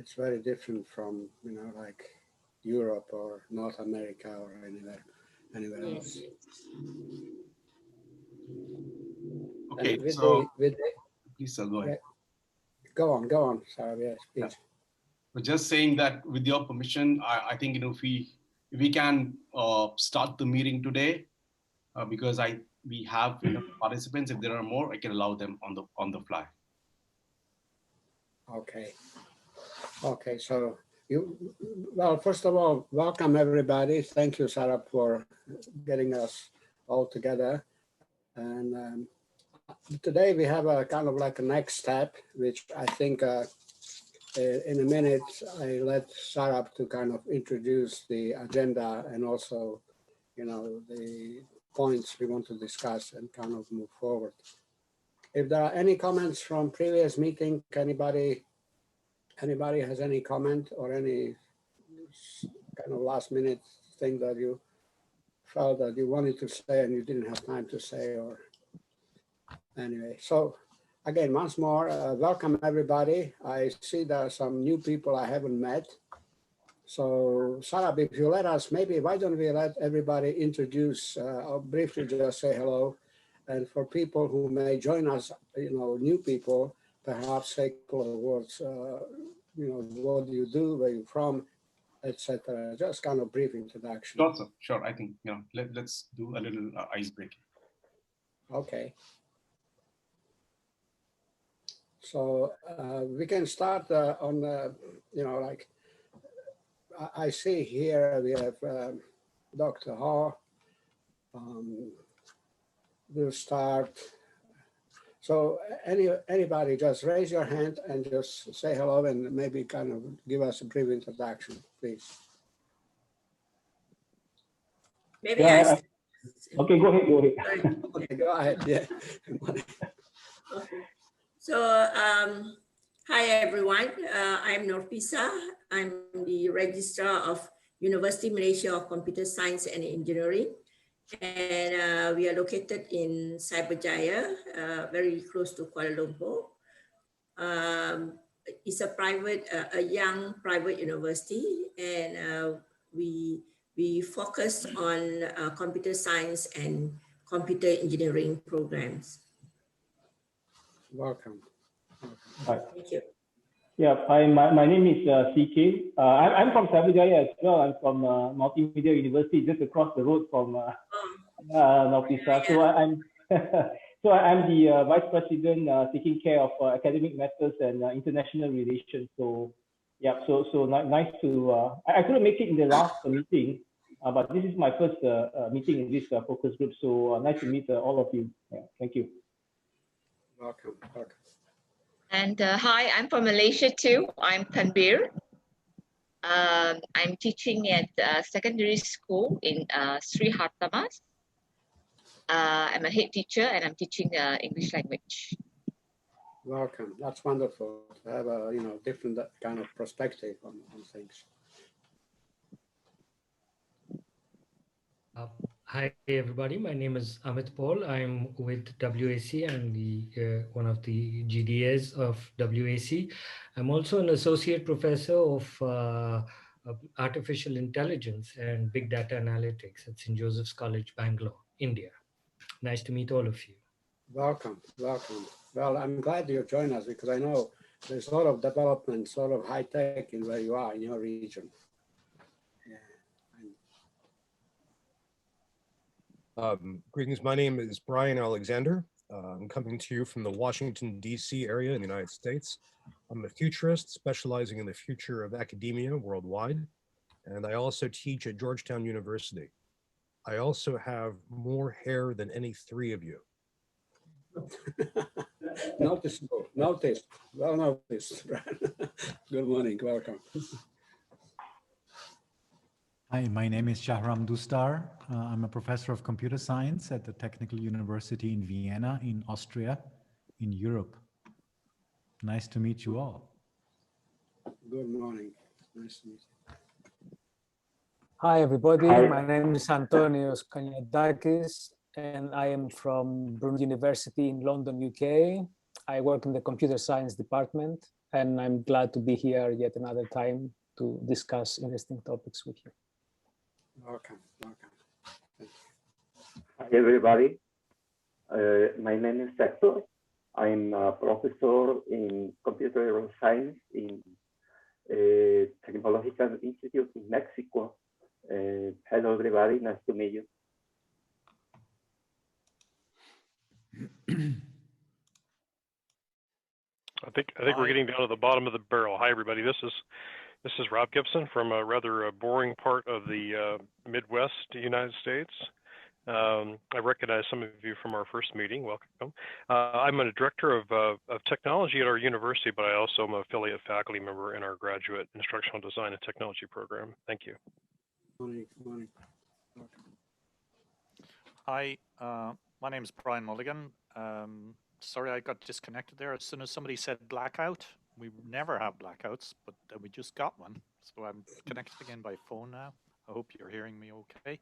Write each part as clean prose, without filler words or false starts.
it's very different from, you know, like Europe or North America or anywhere else. Okay, please go ahead. Go on, Saurabh, yes, please. Yeah. But just saying that with your permission, I think, you know, if we can start the meeting today, because we have enough participants. If there are more, I can allow them on the fly. Okay, so well, first of all, welcome everybody. Thank you, Saurabh, for getting us all together. And today we have a kind of like a next step, which I think in a minute, I let Saurabh to kind of introduce the agenda and also, you know, the points we want to discuss and kind of move forward. If there are any comments from previous meeting, anybody has any comment or any kind of last minute thing that you felt that you wanted to say and you didn't have time to say, or anyway. So again, once more, welcome everybody. I see there are some new people I haven't met. So Saurabh, if you let us, maybe why don't we let everybody introduce, or briefly just say hello. And for people who may join us, you know, new people, perhaps say a couple of words, you know, what do you do, where you're from, etc. Just kind of brief introduction. Sure, sir. Sure. I think, you know, let's do a little ice breaking. Okay. So we can start on, you know, like I see here we have Dr. Ho. We'll start. So anybody just raise your hand and just say hello and maybe kind of give us a brief introduction, please. Maybe yeah, okay, go ahead. Okay, go ahead, yeah. So, hi everyone, I'm Norpisah. I'm the Registrar of University Malaysia of Computer Science and Engineering. And we are located in Cyberjaya, very close to Kuala Lumpur. It's a private, a young private university, and we focus on computer science and computer engineering programs. Welcome. Thank you. Yeah, my name is CK. I'm from Cyberjaya as well. I'm from Multimedia University, just across the road from Norpisah. So I'm so I'm the Vice President taking care of academic matters and international relations. So yeah, so nice to. I couldn't make it in the last meeting, but this is my first meeting in this focus group. So nice to meet all of you. Yeah, thank you. Welcome. And hi, I'm from Malaysia too. I'm Tanbir. I'm teaching at secondary school in Sri Hartamas. I'm a head teacher and I'm teaching English language. Welcome. That's wonderful to have a different kind of perspective on things. Hi everybody, my name is Amit Paul. I'm with WAC. I'm the one of the GDAs of WAC. I'm also an associate professor of artificial intelligence and big data analytics at St. Joseph's College, Bangalore, India. Nice to meet all of you. Welcome. Well, I'm glad you joined us because I know there's a lot of development, sort of high tech in where you are in your region. Greetings, my name is Bryan Alexander. I'm coming to you from the Washington, D.C. area in the United States. I'm a futurist specializing in the future of academia worldwide, and I also teach at Georgetown University. I also have more hair than any three of you. Noticeable, well noticed. Good morning, welcome. Hi, my name is Schahram Dustdar. I'm a professor of computer science at the Technical University in Vienna in Austria, in Europe. Nice to meet you all. Good morning. Nice to meet you. Hi, everybody. Hi. My name is Kaniadakis, and I am from Brunel University in London, UK. I work in the computer science department, and I'm glad to be here yet another time to discuss interesting topics with you. Welcome, welcome. Hi, everybody. My name is Hector. I'm a professor in computer science in Technological Institute in Mexico. Hello, everybody. Nice to meet you. I think we're getting down to the bottom of the barrel. Hi, everybody. This is Rob Gibson from a rather boring part of the Midwest United States. I recognize some of you from our first meeting. Welcome. I'm a director of technology at our university, but I also am an affiliate faculty member in our graduate instructional design and technology program. Thank you. Morning, morning. Hi, my name is Bryan Mulligan. Sorry, I got disconnected there as soon as somebody said blackout. We never have blackouts, but we just got one. So I'm connected again by phone now. I hope you're hearing me okay.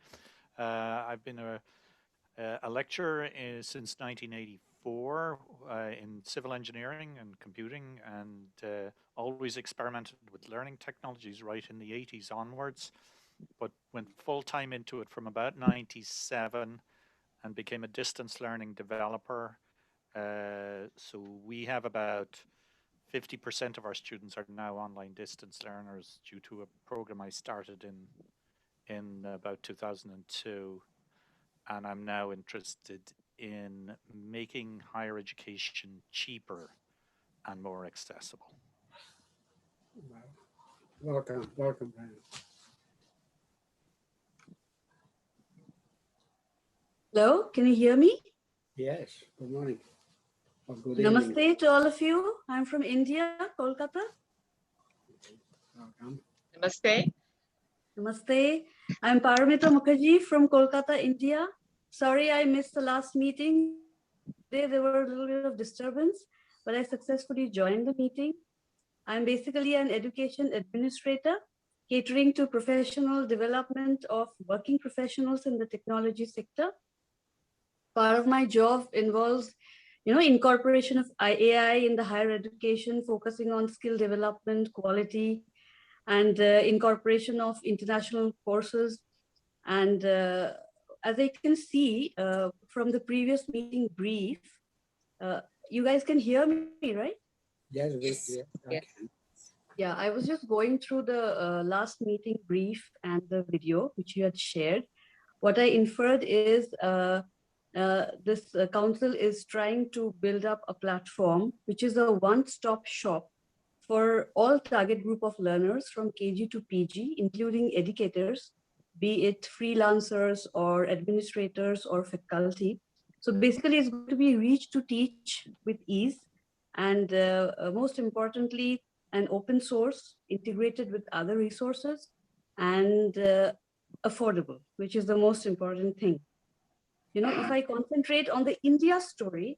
I've been a lecturer since 1984 in civil engineering and computing, and always experimented with learning technologies right in the 80s onwards, but went full time into it from about 97 and became a distance learning developer. So we have about 50% of our students are now online distance learners due to a program I started in about 2002, and I'm now interested in making higher education cheaper and more accessible. Welcome, welcome, Bryan. Hello, can you hear me? Yes, good morning. Or good Namaste evening. to all of you. I'm from India, Kolkata. Welcome. Namaste. Namaste. I'm Paramita Mukherjee from Kolkata, India. Sorry I missed the last meeting. Today there were a little bit of disturbance, but I successfully joined the meeting. I'm basically an education administrator catering to professional development of working professionals in the technology sector. Part of my job involves, incorporation of AI in the higher education, focusing on skill development, quality, and incorporation of international courses. And as I can see from the previous meeting brief, you guys can hear me, right? Yes, Yes. I can. Yeah, I was just going through the last meeting brief and the video which you had shared. What I inferred is this council is trying to build up a platform which is a one-stop shop for all target group of learners from KG to PG, including educators, be it freelancers or administrators or faculty. So basically it's going to be reach to teach with ease, and most importantly, an open source integrated with other resources, and affordable, which is the most important thing. If I concentrate on the India story,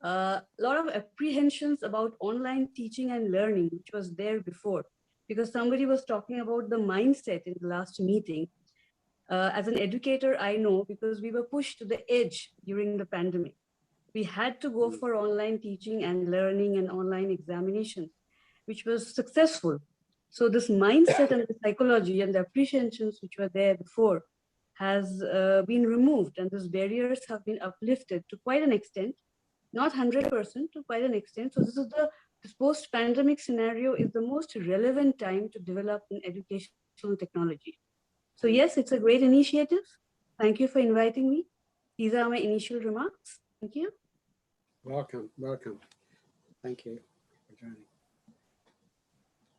a lot of apprehensions about online teaching and learning, which was there before, because somebody was talking about the mindset in the last meeting. As an educator, I know, because we were pushed to the edge during the pandemic. We had to go for online teaching and learning and online examinations, which was successful. So this mindset and the psychology and the apprehensions which were there before has been removed, and those barriers have been uplifted to quite an extent, not 100%, to quite an extent. So this post-pandemic scenario is the most relevant time to develop an educational technology. So yes, it's a great initiative. Thank you for inviting me. These are my initial remarks. Thank you. Welcome, welcome. Thank you for joining.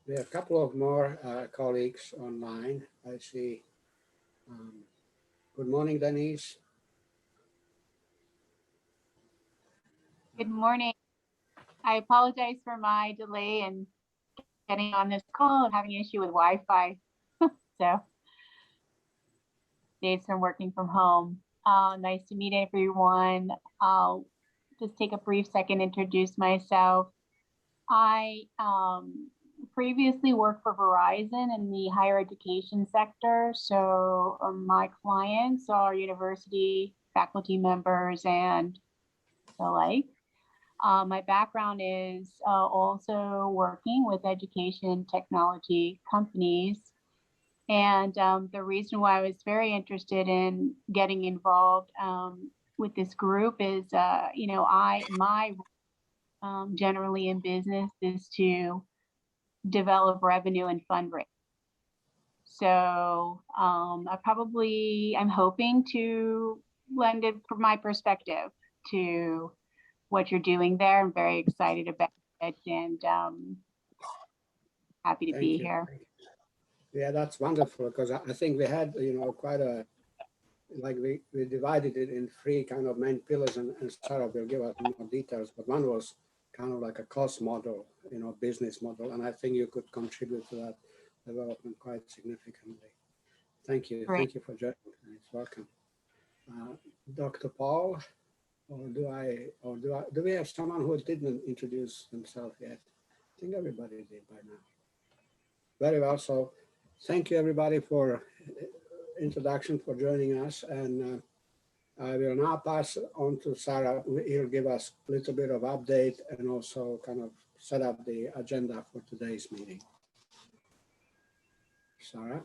We have a couple of more colleagues online. I see. Good morning, Denise. Good morning. I apologize for my delay in getting on this call. I'm having an issue with Wi-Fi. So Dave's been working from home. Nice to meet everyone. I'll just take a brief second to introduce myself. I previously worked for Verizon in the higher education sector. So my clients are university faculty members and the like. My background is also working with education technology companies. And the reason why I was very interested in getting involved with this group is, you know, my generally in business is to develop revenue and fundraise. So I'm hoping to lend it from my perspective to what you're doing there. I'm very excited about it and happy to be here. Yeah, that's wonderful, because I think we had, you know, quite a, like we divided it in three kind of main pillars, and Sarah will give us more details, but one was kind of like a cost model, you know, business model, and I think you could contribute to that development quite significantly. Thank you. Great. Thank you for joining. It's welcome. Dr. Paul, or do we have someone who didn't introduce themselves yet? I think everybody did by now. Very well. So thank you everybody for introduction, for joining us. And I will now pass on to Sarah. He'll give us a little bit of update and also kind of set up the agenda for today's meeting. Sarah?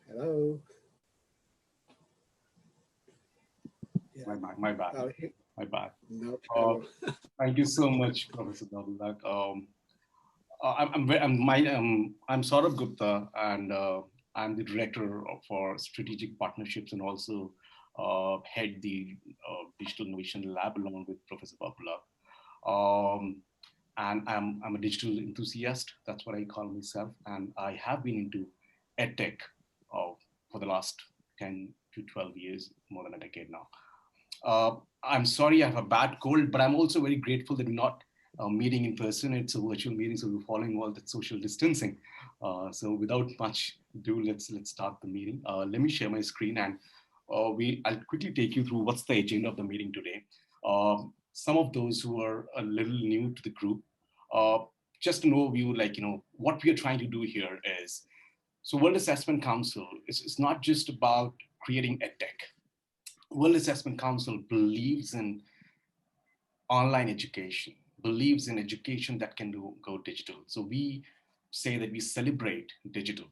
Hello? Yeah. My bad. My bad. No thank you so much, Professor Babulak. I'm Saurabh Gupta, and I'm the director for strategic partnerships and also head the digital innovation lab along with Professor Babulak. And I'm a digital enthusiast. That's what I call myself. And I have been into EdTech for the last 10 to 12 years, more than a decade now. I'm sorry I have a bad cold, but I'm also very grateful that we're not meeting in person. It's a virtual meeting, so we're following all the social distancing. So without much ado, let's start the meeting. Let me share my screen, and I'll quickly take you through what's the agenda of the meeting today. Some of those who are a little new to the group, just an overview, like, you know, what we are trying to do here is, so World Assessment Council is not just about creating EdTech. World Assessment Council believes in online education, believes in education that can go digital. So we say that we celebrate digital.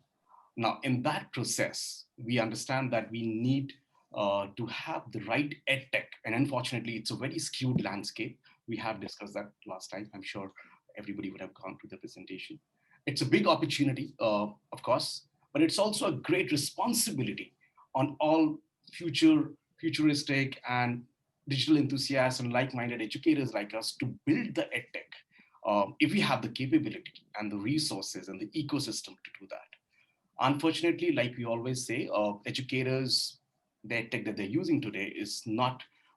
Now, in that process, we understand that we need to have the right EdTech. And unfortunately, it's a very skewed landscape. We have discussed that last time. I'm sure everybody would have gone through the presentation. It's a big opportunity, of course, but it's also a great responsibility on all futuristic and digital enthusiasts and like-minded educators like us to build the EdTech if we have the capability and the resources and the ecosystem to do that. Unfortunately, like we always say, educators, the EdTech that they're using today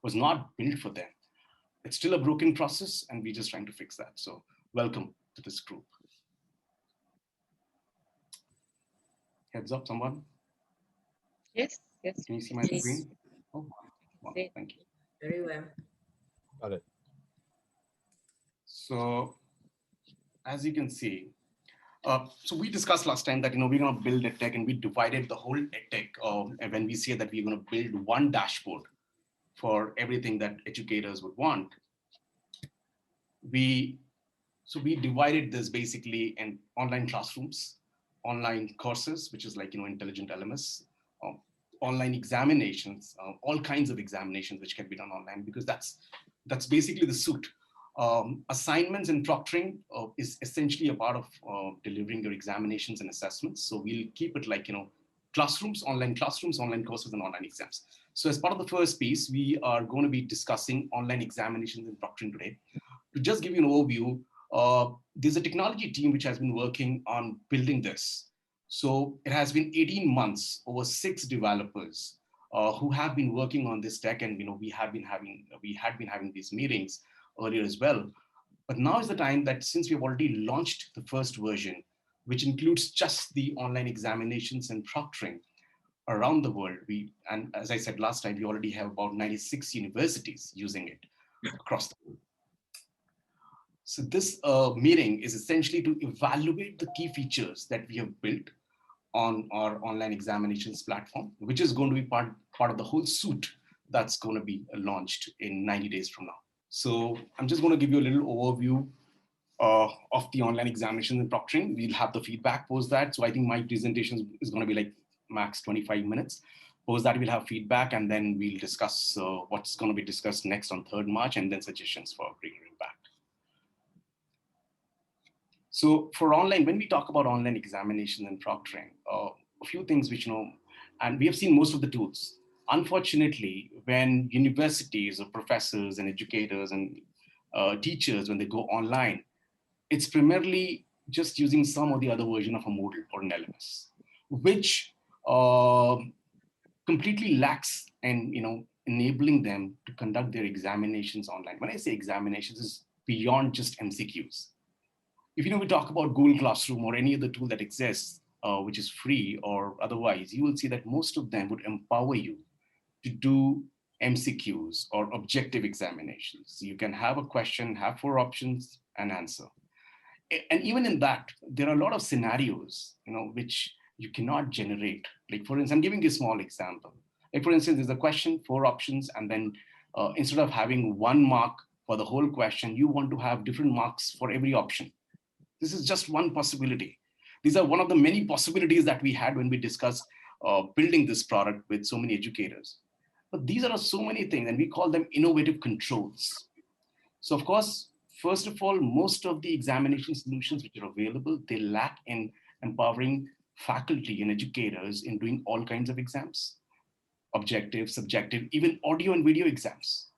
was not built for them. It's still a broken process, and we're just trying to fix that. So welcome to this group. Heads up, someone? Yes, yes. Can you see my screen? Oh, wow, thank you. Very well. Got it. So as you can see, so we discussed last time that, you know, we're going to build EdTech, and we divided the whole EdTech. And when we say that we're going to build one dashboard for everything that educators would want, we divided this basically in online classrooms, online courses, which is like, you know, intelligent LMS, online examinations, all kinds of examinations which can be done online, because that's basically the suit. Assignments and proctoring is essentially a part of delivering your examinations and assessments. So we'll keep it like, you know, classrooms, online courses, and online exams. So as part of the first piece, we are going to be discussing online examinations and proctoring today. To just give you an overview, there's a technology team which has been working on building this. So it has been 18 months, over 6 developers who have been working on this tech, and, you know, we had been having these meetings earlier as well. But now is the time that, since we've already launched the first version, which includes just the online examinations and proctoring around the world, and as I said last time, we already have about 96 universities using it across the world. So this meeting is essentially to evaluate the key features that we have built on our online examinations platform, which is going to be part of the whole suite that's going to be launched in 90 days from now. So I'm just going to give you a little overview of the online examinations and proctoring. We'll have the feedback post that. So I think my presentation is going to be like max 25 minutes. Post that, we'll have feedback, and then we'll discuss what's going to be discussed next on 3rd March, and then suggestions for greater impact. So for online, when we talk about online examination and proctoring, a few things which, and we have seen most of the tools. Unfortunately, when universities or professors and educators and teachers, when they go online, it's primarily just using some or the other version of a Moodle or an LMS, which completely lacks in enabling them to conduct their examinations online. When I say examinations, it's beyond just MCQs. If we talk about Google Classroom or any other tool that exists, which is free or otherwise, you will see that most of them would empower you to do MCQs or objective examinations. So you can have a question, have 4 options, and answer. And even in that, there are a lot of scenarios, which you cannot generate. Like, for instance, I'm giving you a small example. Like, for instance, there's a question, 4 options, and then instead of having 1 mark for the whole question, you want to have different marks for every option. This is just one possibility. These are one of the many possibilities that we had when we discussed building this product with so many educators. But these are so many things, and we call them innovative controls. So of course, first of all, most of the examination solutions which are available, they lack in empowering faculty and educators in doing all kinds of exams, objective, subjective, even audio and video exams.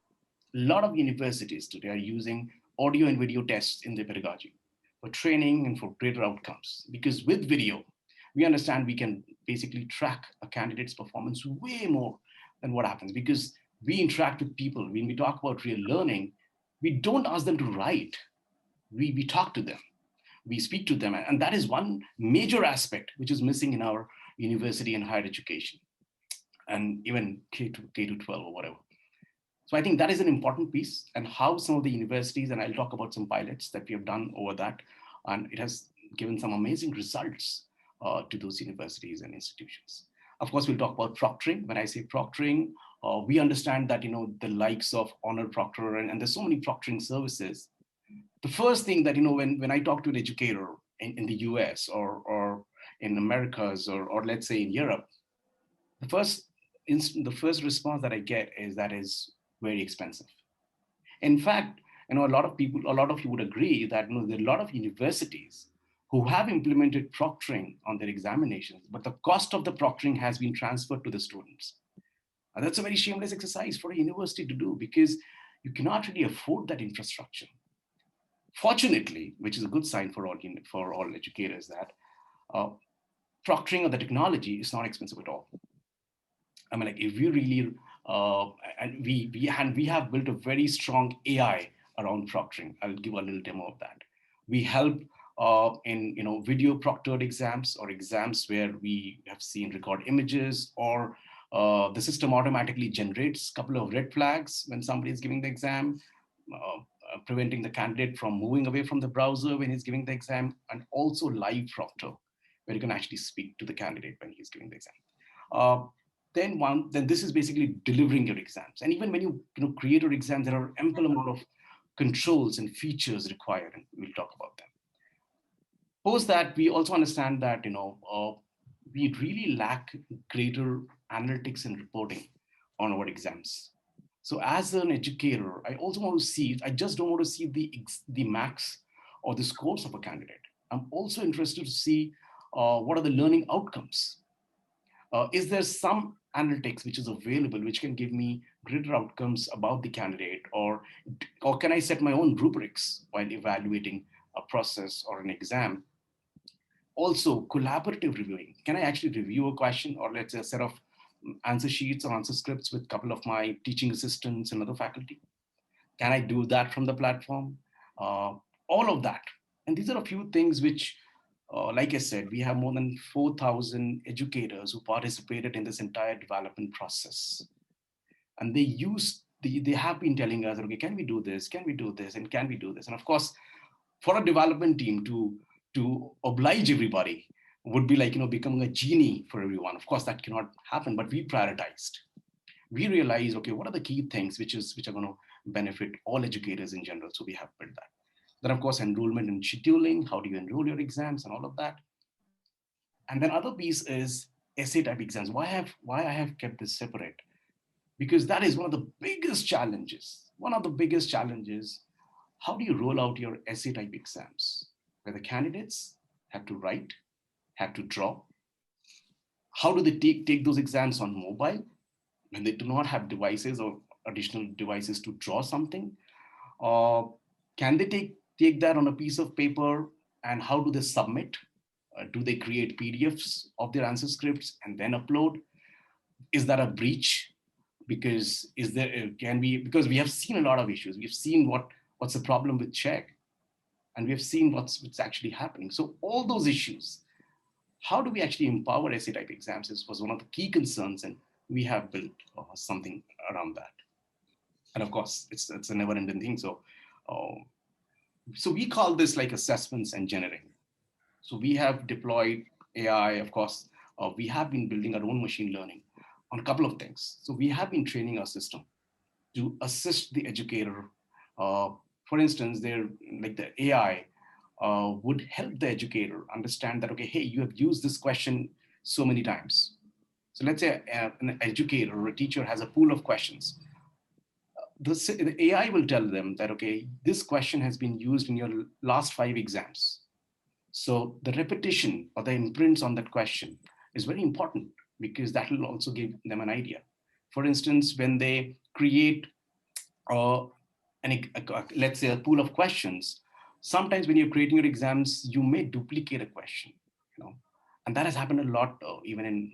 A lot of universities today are using audio and video tests in their pedagogy for training and for greater outcomes. Because with video, we understand we can basically track a candidate's performance way more than what happens, because we interact with people. When we talk about real learning, we don't ask them to write. We talk to them. We speak to them. And that is one major aspect which is missing in our university and higher education, and even K to 12 or whatever. So I think that is an important piece, and how some of the universities, and I'll talk about some pilots that we have done over that, and it has given some amazing results to those universities and institutions. Of course, we'll talk about proctoring. When I say proctoring, we understand that the likes of Honor Proctor, and there's so many proctoring services. The first thing that when I talk to an educator in the US or in Americas or let's say in Europe, the first response that I get is that is very expensive. In fact, a lot of you would agree that there are a lot of universities who have implemented proctoring on their examinations, but the cost of the proctoring has been transferred to the students. And that's a very shameless exercise for a university to do, because you cannot really afford that infrastructure. Fortunately, which is a good sign for all educators, that proctoring of the technology is not expensive at all. I mean, like, if you really, and we have built a very strong AI around proctoring. I'll give a little demo of that. We help in video proctored exams, or exams where we have seen record images, or the system automatically generates a couple of red flags when somebody is giving the exam, preventing the candidate from moving away from the browser when he's giving the exam, and also live proctor, where you can actually speak to the candidate when he's giving the exam. Then this is basically delivering your exams. And even when you create your exams, there are ample amount of controls and features required, and we'll talk about them. Post that, we also understand that we really lack greater analytics and reporting on our exams. So as an educator, I also want to see, I just don't want to see the marks or the scores of a candidate. I'm also interested to see what are the learning outcomes. Is there some analytics which is available which can give me greater outcomes about the candidate, or can I set my own rubrics while evaluating a process or an exam? Also, collaborative reviewing. Can I actually review a question, or let's say a set of answer sheets or answer scripts with a couple of my teaching assistants and other faculty? Can I do that from the platform? All of that. And these are a few things which, like I said, we have more than 4,000 educators who participated in this entire development process. And they have been telling us, okay, can we do this? Can we do this? And can we do this? And of course, for a development team to oblige everybody would be like, becoming a genie for everyone. Of course, that cannot happen, but we prioritized. we realize, okay, what are the key things which are going to benefit all educators in general? So we have built that. Then of course, enrollment and scheduling, how do you enroll your exams and all of that. And then other piece is essay type exams. Why I have kept this separate? Because that is one of the biggest challenges. One of the biggest challenges, how do you roll out your essay type exams? Where the candidates have to write, have to draw. How do they take those exams on mobile when they do not have devices or additional devices to draw something? Can they take that on a piece of paper, and how do they submit? Do they create PDFs of their answer scripts and then upload? Is that a breach? Because because we have seen a lot of issues. We've seen what's the problem with check, and we have seen what's actually happening. So all those issues, how do we actually empower essay type exams was one of the key concerns, and we have built something around that. And of course, it's a never ending thing. So we call this like assessments engineering. So we have deployed AI, of course. We have been building our own machine learning on a couple of things. So we have been training our system to assist the educator. For instance, the AI would help the educator understand that, okay, hey, you have used this question so many times. So let's say an educator or a teacher has a pool of questions. The AI will tell them that, okay, this question has been used in your last 5 exams. So the repetition or the imprints on that question is very important, because that will also give them an idea. For instance, when they create, let's say, a pool of questions, sometimes when you're creating your exams, you may duplicate a question, and that has happened a lot, even in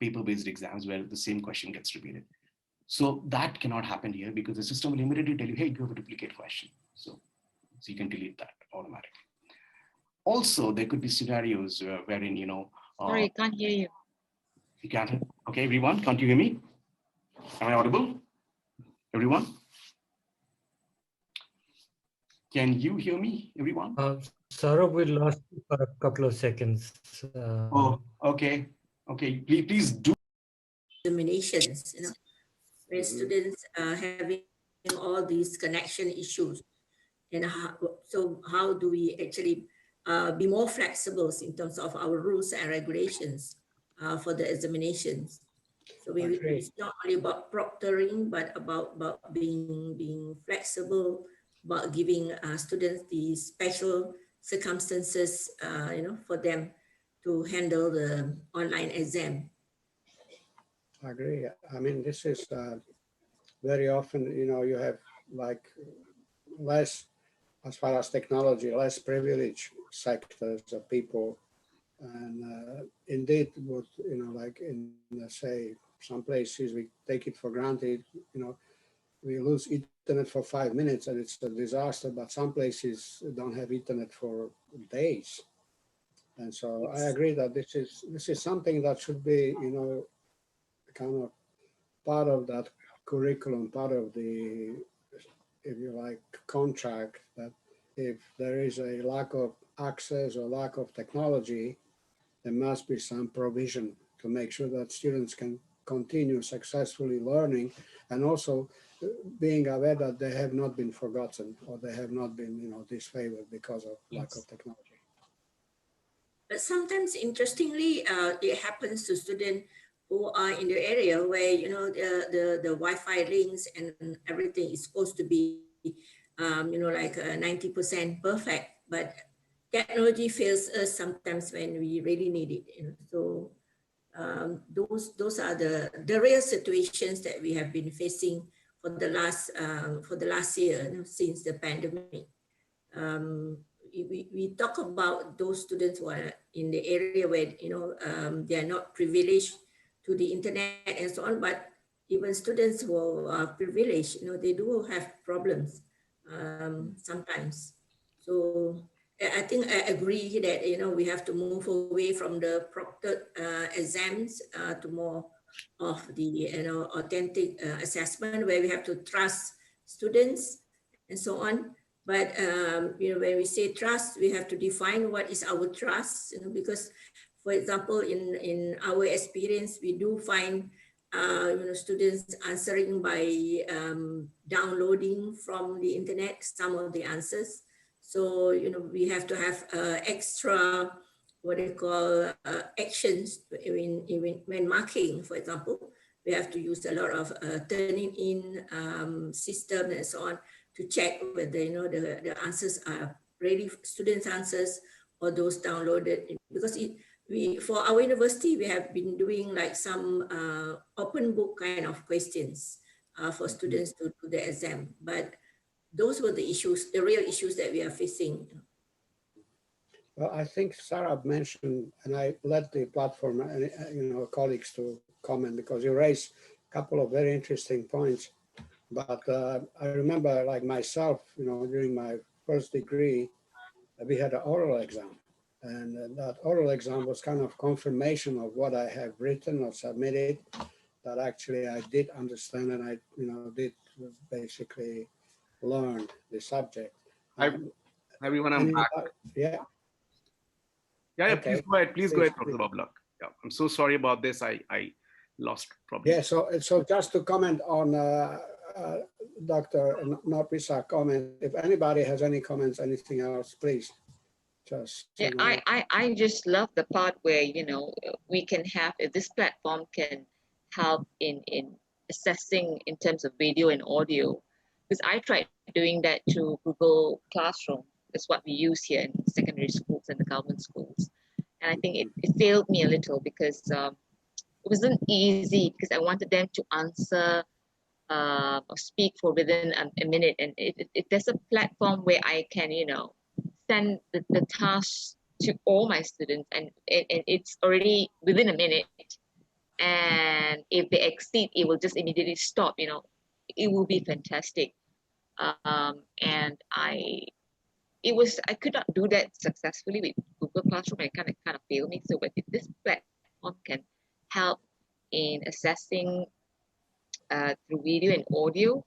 paper-based exams where the same question gets repeated. So that cannot happen here, because the system will immediately tell you, hey, you have a duplicate question. So you can delete that automatically. Also, there could be scenarios wherein, Sorry, I can't hear you. You can't? Okay, everyone, can't you hear me? Am I audible? Everyone? Can you hear me, everyone? Saurabh, we lost you for a couple of seconds. Okay. Please do. Examinations, where students are having all these connection issues. And how do we actually be more flexible in terms of our rules and regulations for the examinations? So it's not only about proctoring, but about being flexible, about giving students the special circumstances, for them to handle the online exam. I agree. I mean, this is very often, you have like less, as far as technology, less privileged sectors of people. And indeed, what, like in, say, some places we take it for granted, we lose internet for 5 minutes and it's a disaster, but some places don't have internet for days. And so I agree that this is something that should be, kind of part of that curriculum, part of the, if you like, contract, that if there is a lack of access or lack of technology, there must be some provision to make sure that students can continue successfully learning, and also being aware that they have not been forgotten or they have not been, disfavored because of lack of technology. But sometimes, interestingly, it happens to students who are in the area where, the Wi-Fi links and everything is supposed to be, like 90% perfect, but technology fails us sometimes when we really need it. So those are the real situations that we have been facing for the last year, since the pandemic. We talk about those students who are in the area where they are not privileged to the internet and so on, but even students who are privileged, they do have problems sometimes. So I think I agree that we have to move away from the proctored exams to more of the authentic assessment, where we have to trust students and so on. But when we say trust, we have to define what is our trust, because, for example, in our experience, we do find students answering by downloading from the internet some of the answers. So, we have to have extra, what they call actions when marking, for example. We have to use a lot of turning in system and so on to check whether, the answers are ready, students' answers, or those downloaded. Because for our university, we have been doing like some open book kind of questions for students to do the exam. But those were the issues, the real issues that we are facing. Well, I think Saurabh mentioned, and I let the platform, colleagues to comment, because you raised a couple of very interesting points. But I remember, like myself, during my first degree, we had an oral exam. And that oral exam was kind of confirmation of what I have written or submitted, that actually I did understand and I, did basically learn the subject. Everyone, I'm back. Yeah. Yeah, Okay. Please go ahead, Dr. Babulak. Yeah, I'm so sorry about this. I lost probably. Yeah, so just to comment on Dr. Norpisah comment, if anybody has any comments, anything else, please. Just, yeah, I just love the part where, we can have, if this platform can help in assessing in terms of video and audio, because I tried doing that through Google Classroom. That's what we use here in secondary schools and the government schools. And I think it failed me a little because it wasn't easy, because I wanted them to answer or speak for within a minute. And there's a platform where I can, send the tasks to all my students, and it's already within a minute. And if they exceed, it will just immediately stop, it will be fantastic. And I could not do that successfully with Google Classroom. It kind of failed me. So if this platform can help in assessing through video and audio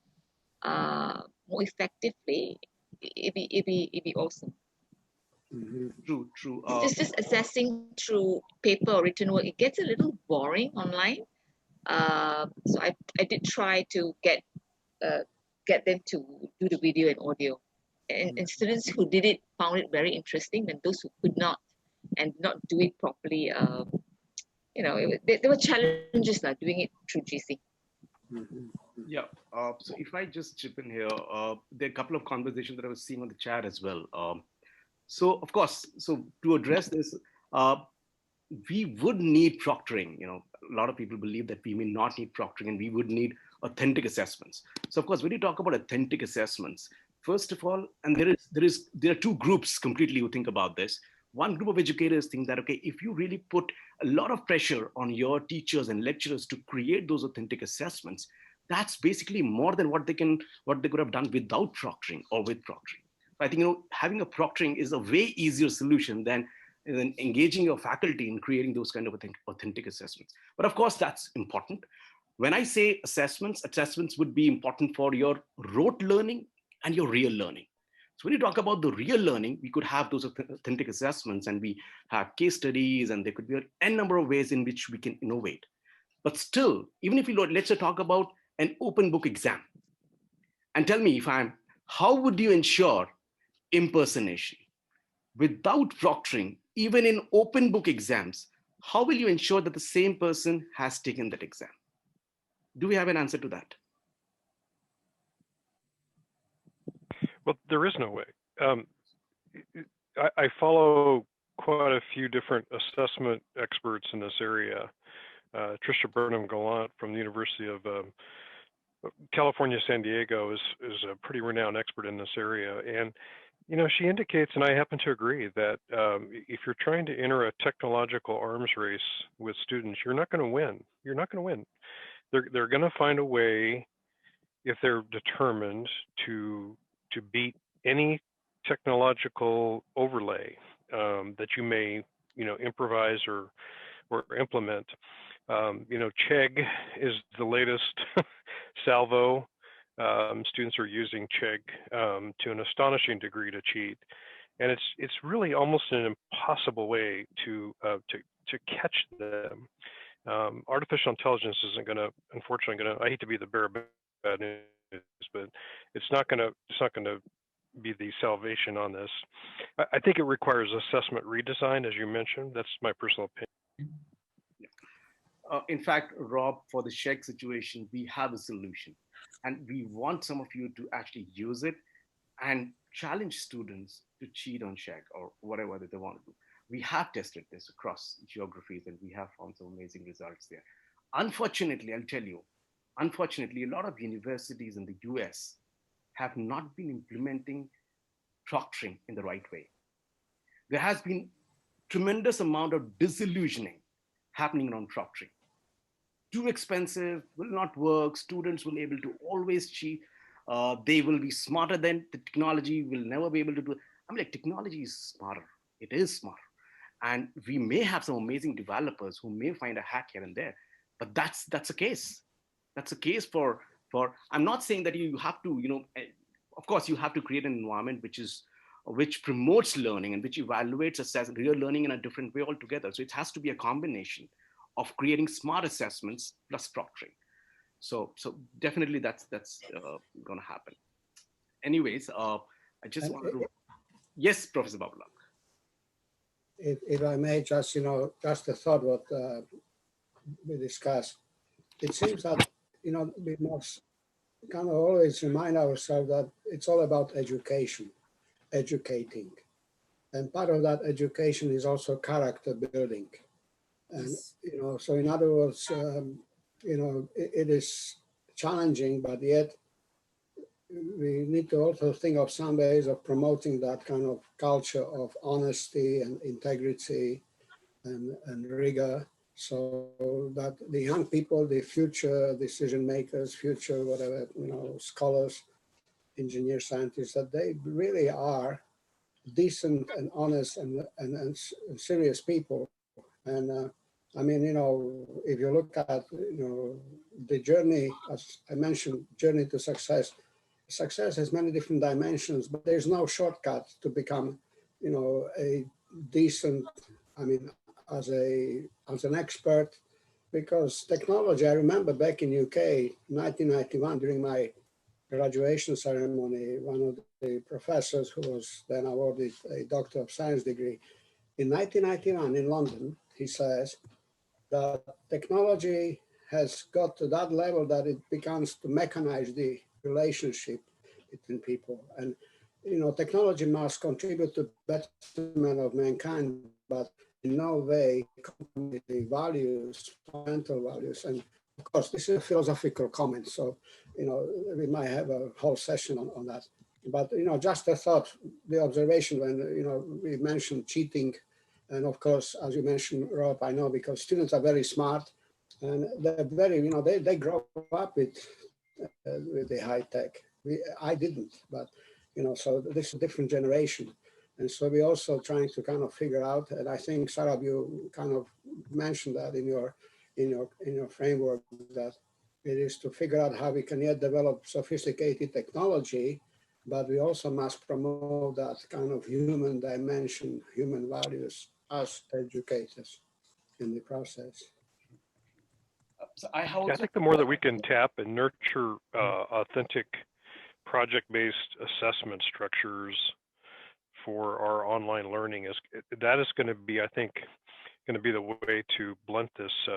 more effectively, it'd be awesome. Mm-hmm. True. Just assessing through paper or written work, it gets a little boring online. So I did try to get them to do the video and audio. And students who did it found it very interesting, and those who could not and not do it properly, there were challenges like doing it through GC. Mm-hmm. Yeah. So if I just chip in here, there are a couple of conversations that I was seeing on the chat as well. So of course, to address this, we would need proctoring. A lot of people believe that we may not need proctoring, and we would need authentic assessments. So of course, when you talk about authentic assessments, first of all, and there are two groups completely who think about this. One group of educators think that, okay, if you really put a lot of pressure on your teachers and lecturers to create those authentic assessments, that's basically more than what they could have done without proctoring or with proctoring. I think, having a proctoring is a way easier solution than engaging your faculty in creating those kind of authentic assessments. But of course, that's important. When I say assessments would be important for your rote learning and your real learning. So when you talk about the real learning, we could have those authentic assessments, and we have case studies, and there could be n number of ways in which we can innovate. But still, even if let's talk about an open book exam, and tell me how would you ensure impersonation without proctoring? Even in open book exams, how will you ensure that the same person has taken that exam? Do we have an answer to that? Well, there is no way. I follow quite a few different assessment experts in this area. Trisha Burnham-Gallant from the University of California, San Diego is a pretty renowned expert in this area. And, she indicates, and I happen to agree, that if you're trying to enter a technological arms race with students, you're not going to win. You're not going to win. They're going to find a way, if they're determined, to beat any technological overlay that you may, improvise or implement. Chegg is the latest salvo. Students are using Chegg to an astonishing degree to cheat, and it's really almost an impossible way to catch them. Artificial intelligence isn't going to, unfortunately, I hate to be the bearer of bad news, but it's not going to be the salvation on this. I think it requires assessment redesign, as you mentioned. That's my personal opinion. In fact, Rob, for the SHEG situation, we have a solution, and we want some of you to actually use it and challenge students to cheat on SHEG or whatever that they want to do. We have tested this across geographies, and we have found some amazing results there. Unfortunately, I'll tell you, unfortunately, a lot of universities in the US have not been implementing proctoring in the right way. There has been tremendous amount of disillusioning happening around proctoring. Too expensive, will not work, students will be able to always cheat, they will be smarter than the technology, will never be able to do it. I mean, like, technology is smarter, it is smarter. And we may have some amazing developers who may find a hack here and there, but that's a case. That's a case for, I'm not saying that you have to, of course you have to create an environment which promotes learning and which evaluates real learning in a different way altogether. So it has to be a combination of creating smart assessments plus proctoring. So definitely that's going to happen. Anyways, I just want to, yes, Professor Babulak. If I may just, just a thought what we discussed. It seems that, we must kind of always remind ourselves that it's all about education, educating. And part of that education is also character building. And, so in other words, it is challenging, but yet we need to also think of some ways of promoting that kind of culture of honesty and integrity and rigor, so that the young people, the future decision makers, future whatever, scholars, engineers, scientists, that they really are decent and honest and serious people. And I mean, if you look at, the journey, as I mentioned, journey to success, success has many different dimensions, but there's no shortcut to become, a decent, I mean, as an expert, because technology, I remember back in UK, 1991, during my graduation ceremony, one of the professors who was then awarded a Doctor of Science degree, in 1991 in London, he says that technology has got to that level that it begins to mechanize the relationship between people. And, technology must contribute to betterment of mankind, but in no way compromise the values, fundamental values. And of course, this is a philosophical comment, so, we might have a whole session on that. But, just a thought, the observation when, we mentioned cheating, and of course, as you mentioned, Rob, I know because students are very smart and they're very, they grow up with the high tech. I didn't, but, so this is a different generation. And so we're also trying to kind of figure out, and I think, Saurabh, you kind of mentioned that in your framework, that it is to figure out how we can yet develop sophisticated technology, but we also must promote that kind of human dimension, human values as educators in the process. So I think the more that we can tap and nurture authentic project-based assessment structures for our online learning, that is going to be, I think, going to be the way to blunt this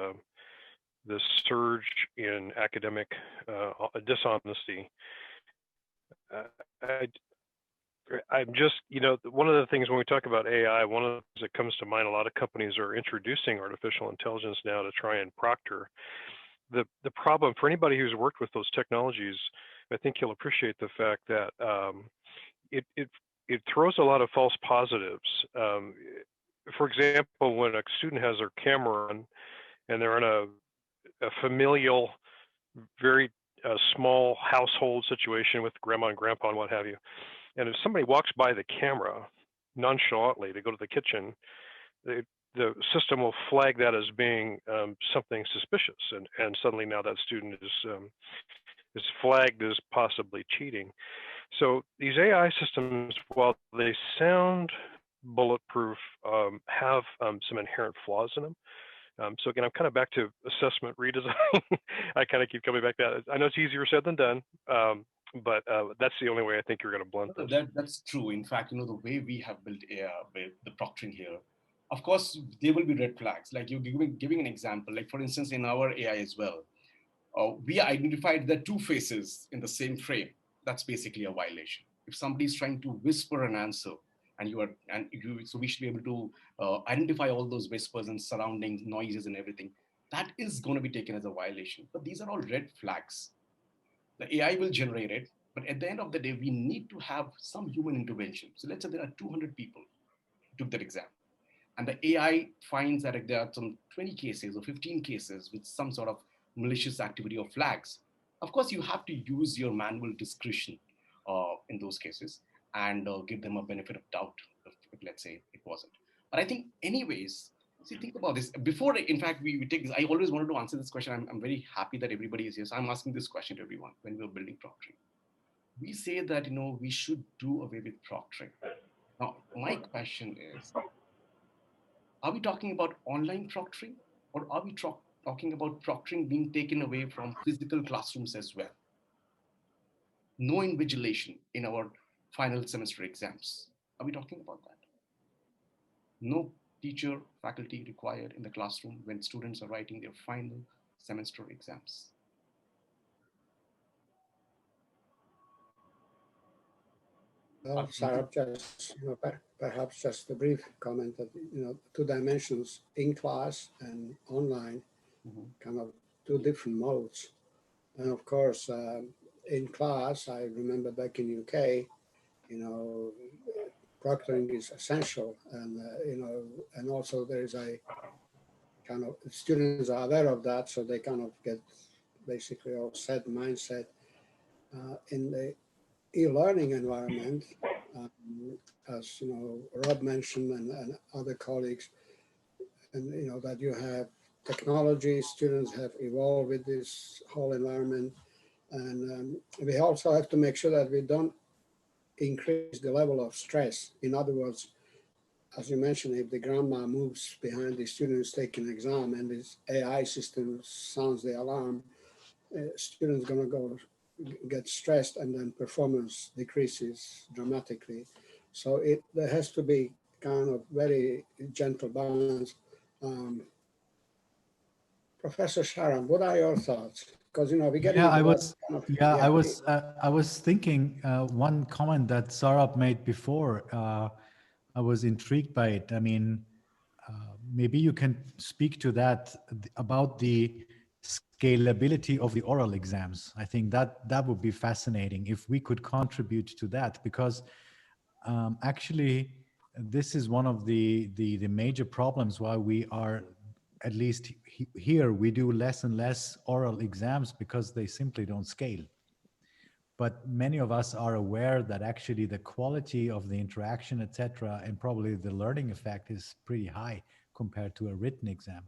this surge in academic dishonesty. I'm just, one of the things when we talk about AI, one of the things that comes to mind, a lot of companies are introducing artificial intelligence now to try and proctor. The problem for anybody who's worked with those technologies, I think you'll appreciate the fact that it throws a lot of false positives. For example, when a student has their camera on and they're in a familial, very small household situation with grandma and grandpa and what have you, and if somebody walks by the camera nonchalantly to go to the kitchen, the system will flag that as being something suspicious, and suddenly now that student is flagged as possibly cheating. So these AI systems, while they sound bulletproof, have some inherent flaws in them. So again, I'm kind of back to assessment redesign. I kind of keep coming back to that. I know it's easier said than done, but that's the only way I think you're going to blunt this. That's true. In fact, the way we have built the proctoring here, of course, there will be red flags. Like you're giving an example, like for instance, in our AI as well, we identified the two faces in the same frame. That's basically a violation. If somebody is trying to whisper an answer, so we should be able to identify all those whispers and surrounding noises and everything. That is going to be taken as a violation. But these are all red flags. The AI will generate it, but at the end of the day, we need to have some human intervention. So let's say there are 200 people who took that exam, and the AI finds that if there are some 20 cases or 15 cases with some sort of malicious activity or flags, of course, you have to use your manual discretion in those cases and give them a benefit of doubt if let's say it wasn't. But I think anyways, see, think about this. Before, in fact, we take this, I always wanted to answer this question. I'm very happy that everybody is here. So I'm asking this question to everyone when we're building proctoring. We say that, we should do away with proctoring. Now, my question is, are we talking about online proctoring, or are we talking about proctoring being taken away from physical classrooms as well? No invigilation in our final semester exams. Are we talking about that? No teacher, faculty required in the classroom when students are writing their final semester exams. Well, Saurabh, just perhaps just a brief comment that two dimensions in class and online, kind of two different modes. And of course, in class, I remember back in UK, proctoring is essential, and and also there is a kind of students are aware of that, so they kind of get basically all set mindset in the e-learning environment, as Rob mentioned and other colleagues, and that you have technology, students have evolved with this whole environment, and we also have to make sure that we don't increase the level of stress. In other words, as you mentioned, if the grandma moves behind the students taking an exam and this AI system sounds the alarm, students going to go get stressed, and then performance decreases dramatically. So there has to be kind of very gentle balance. Professor Schahram, what are your thoughts? Because we get I was thinking one comment that Saurabh made before. I was intrigued by it. I mean, maybe you can speak to that about the scalability of the oral exams. I think that would be fascinating if we could contribute to that, because actually this is one of the major problems why we are, at least here, we do less and less oral exams because they simply don't scale. But many of us are aware that actually the quality of the interaction, etc., and probably the learning effect is pretty high compared to a written exam.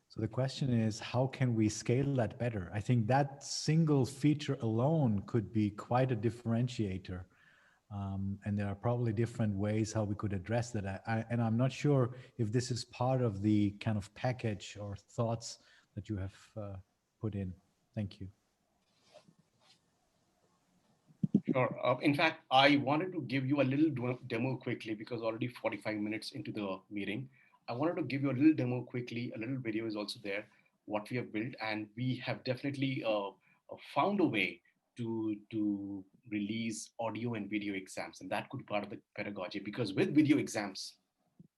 So the question is, how can we scale that better? I think that single feature alone could be quite a differentiator. And there are probably different ways how we could address that. And I'm not sure if this is part of the kind of package or thoughts that you have put in. Thank you. Sure. In fact, I wanted to give you a little demo quickly because already 45 minutes into the meeting. I wanted to give you a little demo quickly. A little video is also there, what we have built. And we have definitely found a way to release audio and video exams. And that could be part of the pedagogy, because with video exams,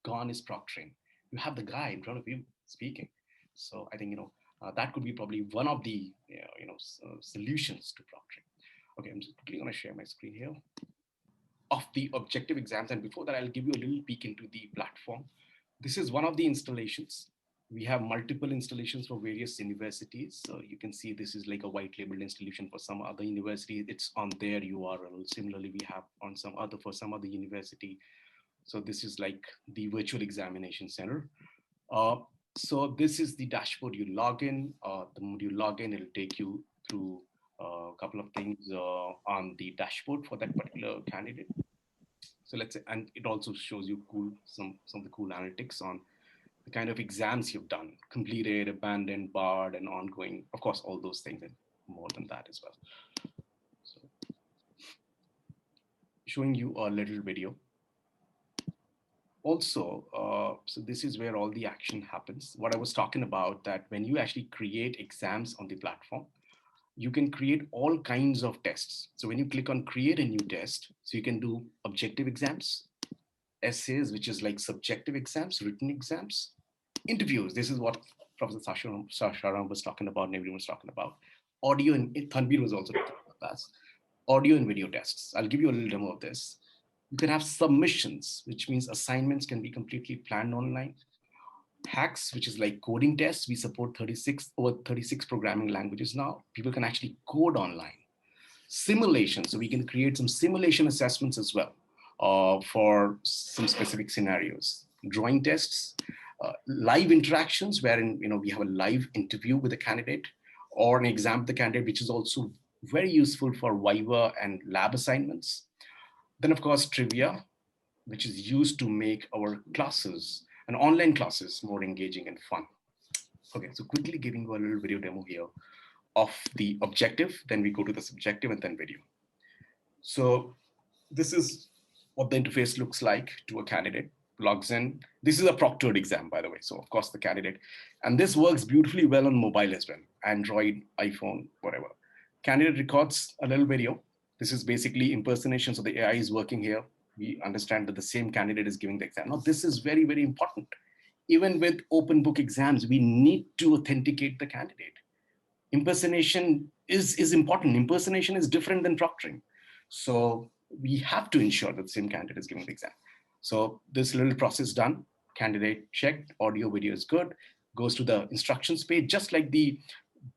gone is proctoring. You have the guy in front of you speaking. So I think, that could be probably one of the, solutions to proctoring. Okay, I'm just quickly going to share my screen here of the objective exams. And before that, I'll give you a little peek into the platform. This is one of the installations. We have multiple installations for various universities. So you can see this is like a white labeled installation for some other university. It's on their URL. Similarly, we have on for some other university. So this is like the virtual examination center. So this is the dashboard. You log in. The moment you log in, it'll take you through a couple of things on the dashboard for that particular candidate. So let's say, and it also shows you some of the cool analytics on the kind of exams you've done, completed, abandoned, barred, and ongoing. Of course, all those things and more than that as well. So, showing you a little video. Also, so this is where all the action happens. What I was talking about, that when you actually create exams on the platform, you can create all kinds of tests. So when you click on create a new test, so you can do objective exams, essays, which is like subjective exams, written exams, interviews. This is what Professor Schahram was talking about and everyone was talking about. Audio, and Tanbir was also talking about that. Audio and video tests. I'll give you a little demo of this. You can have submissions, which means assignments can be completely planned online. Hacks, which is like coding tests. We support 36 programming languages now. People can actually code online. Simulation, so we can create some simulation assessments as well for some specific scenarios. Drawing tests, live interactions, wherein we have a live interview with a candidate or an exam with the candidate, which is also very useful for Viva and lab assignments. Then, of course, trivia, which is used to make our classes and online classes more engaging and fun. Okay, so quickly giving you a little video demo here of the objective, then we go to the subjective and then video. So this is what the interface looks like to a candidate, logs in. This is a proctored exam, by the way. So of course the candidate, and this works beautifully well on mobile as well, Android, iPhone, whatever. Candidate records a little video. This is basically impersonation. So the AI is working here. We understand that the same candidate is giving the exam. Now, this is very, very important. Even with open book exams, we need to authenticate the candidate. Impersonation is important. Impersonation is different than proctoring. So we have to ensure that the same candidate is giving the exam. So this little process done, candidate checked, audio, video is good, goes to the instructions page, just like the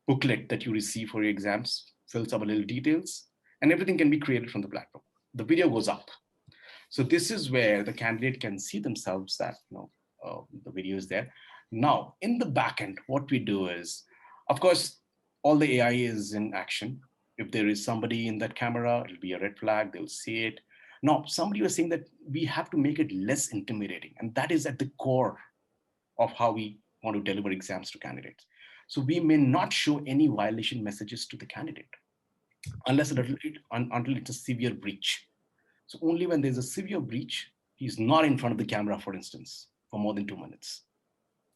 booklet that you receive for your exams, fills up a little details, and everything can be created from the platform. The video goes up. So this is where the candidate can see themselves that the video is there. Now, in the backend, what we do is, of course, all the AI is in action. If there is somebody in that camera, it'll be a red flag, they'll see it. Now, somebody was saying that we have to make it less intimidating, and that is at the core of how we want to deliver exams to candidates. So we may not show any violation messages to the candidate until it's a severe breach. So only when there's a severe breach, he's not in front of the camera, for instance, for more than 2 minutes.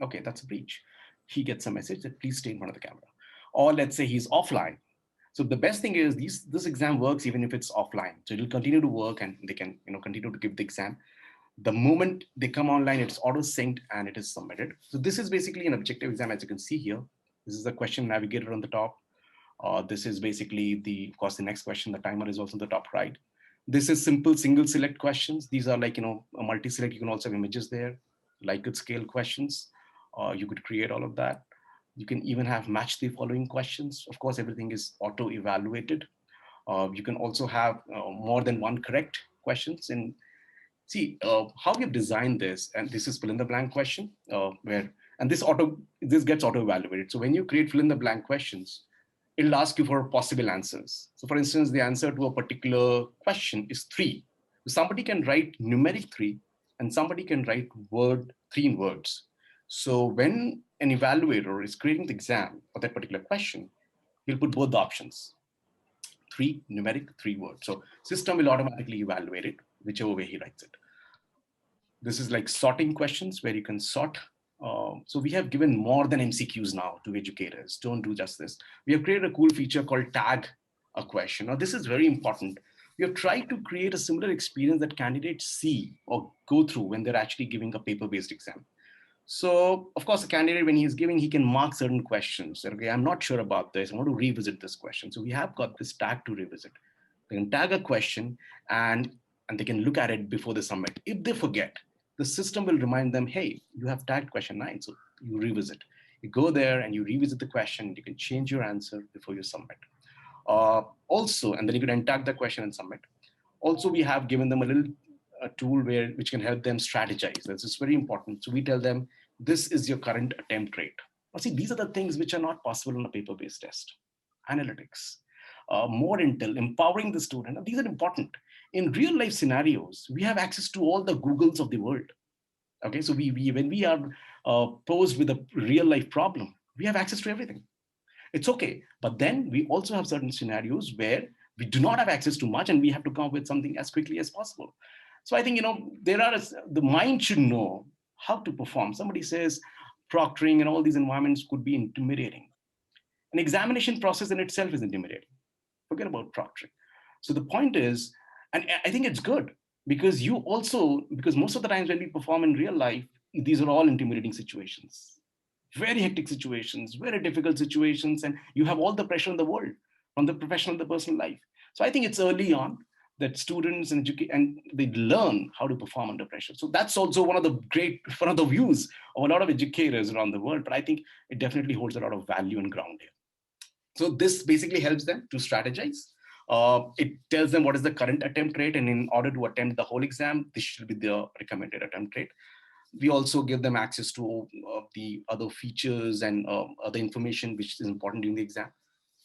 Okay, that's a breach. He gets a message that please stay in front of the camera. Or let's say he's offline. So the best thing is this exam works even if it's offline. So it'll continue to work and they can continue to give the exam. The moment they come online, it's auto-synced and it is submitted. So this is basically an objective exam, as you can see here. This is the question navigator on the top. This is basically of course, the next question. The timer is also on the top right. This is simple single select questions. These are like, a multi-select. You can also have images there, Likert scale questions. You could create all of that. You can even have match the following questions. Of course, everything is auto-evaluated. You can also have more than one correct questions. And see how we've designed this. And this is fill in the blank question and this gets auto-evaluated. So when you create fill in the blank questions, it'll ask you for possible answers. So for instance, the answer to a particular question is 3. So somebody can write numeric 3 and somebody can write 3 in words. So when an evaluator is creating the exam for that particular question, he'll put both the options, 3 numeric, 3 words. So system will automatically evaluate it, whichever way he writes it. This is like sorting questions where you can sort. So we have given more than MCQs now to educators. Don't do just this. We have created a cool feature called tag a question. Now this is very important. We have tried to create a similar experience that candidates see or go through when they're actually giving a paper-based exam. So of course, the candidate, when he's giving, he can mark certain questions. Okay, I'm not sure about this. I want to revisit this question. So we have got this tag to revisit. They can tag a question and they can look at it before they submit. If they forget, the system will remind them, hey, you have tagged question 9, so you revisit. You go there and you revisit the question. You can change your answer before you submit. Also, and then you can untag the question and submit. Also, we have given them a tool which can help them strategize. This is very important. So we tell them, this is your current attempt rate. Now see, these are the things which are not possible on a paper-based test. Analytics, more intel, empowering the student. These are important. In real life scenarios, we have access to all the Googles of the world. Okay, so when we are posed with a real life problem, we have access to everything. It's okay. But then we also have certain scenarios where we do not have access to much and we have to come up with something as quickly as possible. So I think, the mind should know how to perform. Somebody says proctoring and all these environments could be intimidating. An examination process in itself is intimidating. Forget about proctoring. So the point is, and I think it's good because because most of the times when we perform in real life, these are all intimidating situations, very hectic situations, very difficult situations, and you have all the pressure in the world from the professional, the personal life. So I think it's early on that students and they learn how to perform under pressure. So that's also one of the views of a lot of educators around the world, but I think it definitely holds a lot of value and ground here. So this basically helps them to strategize. It tells them what is the current attempt rate, and in order to attempt the whole exam, this should be the recommended attempt rate. We also give them access to the other features and other information which is important during the exam.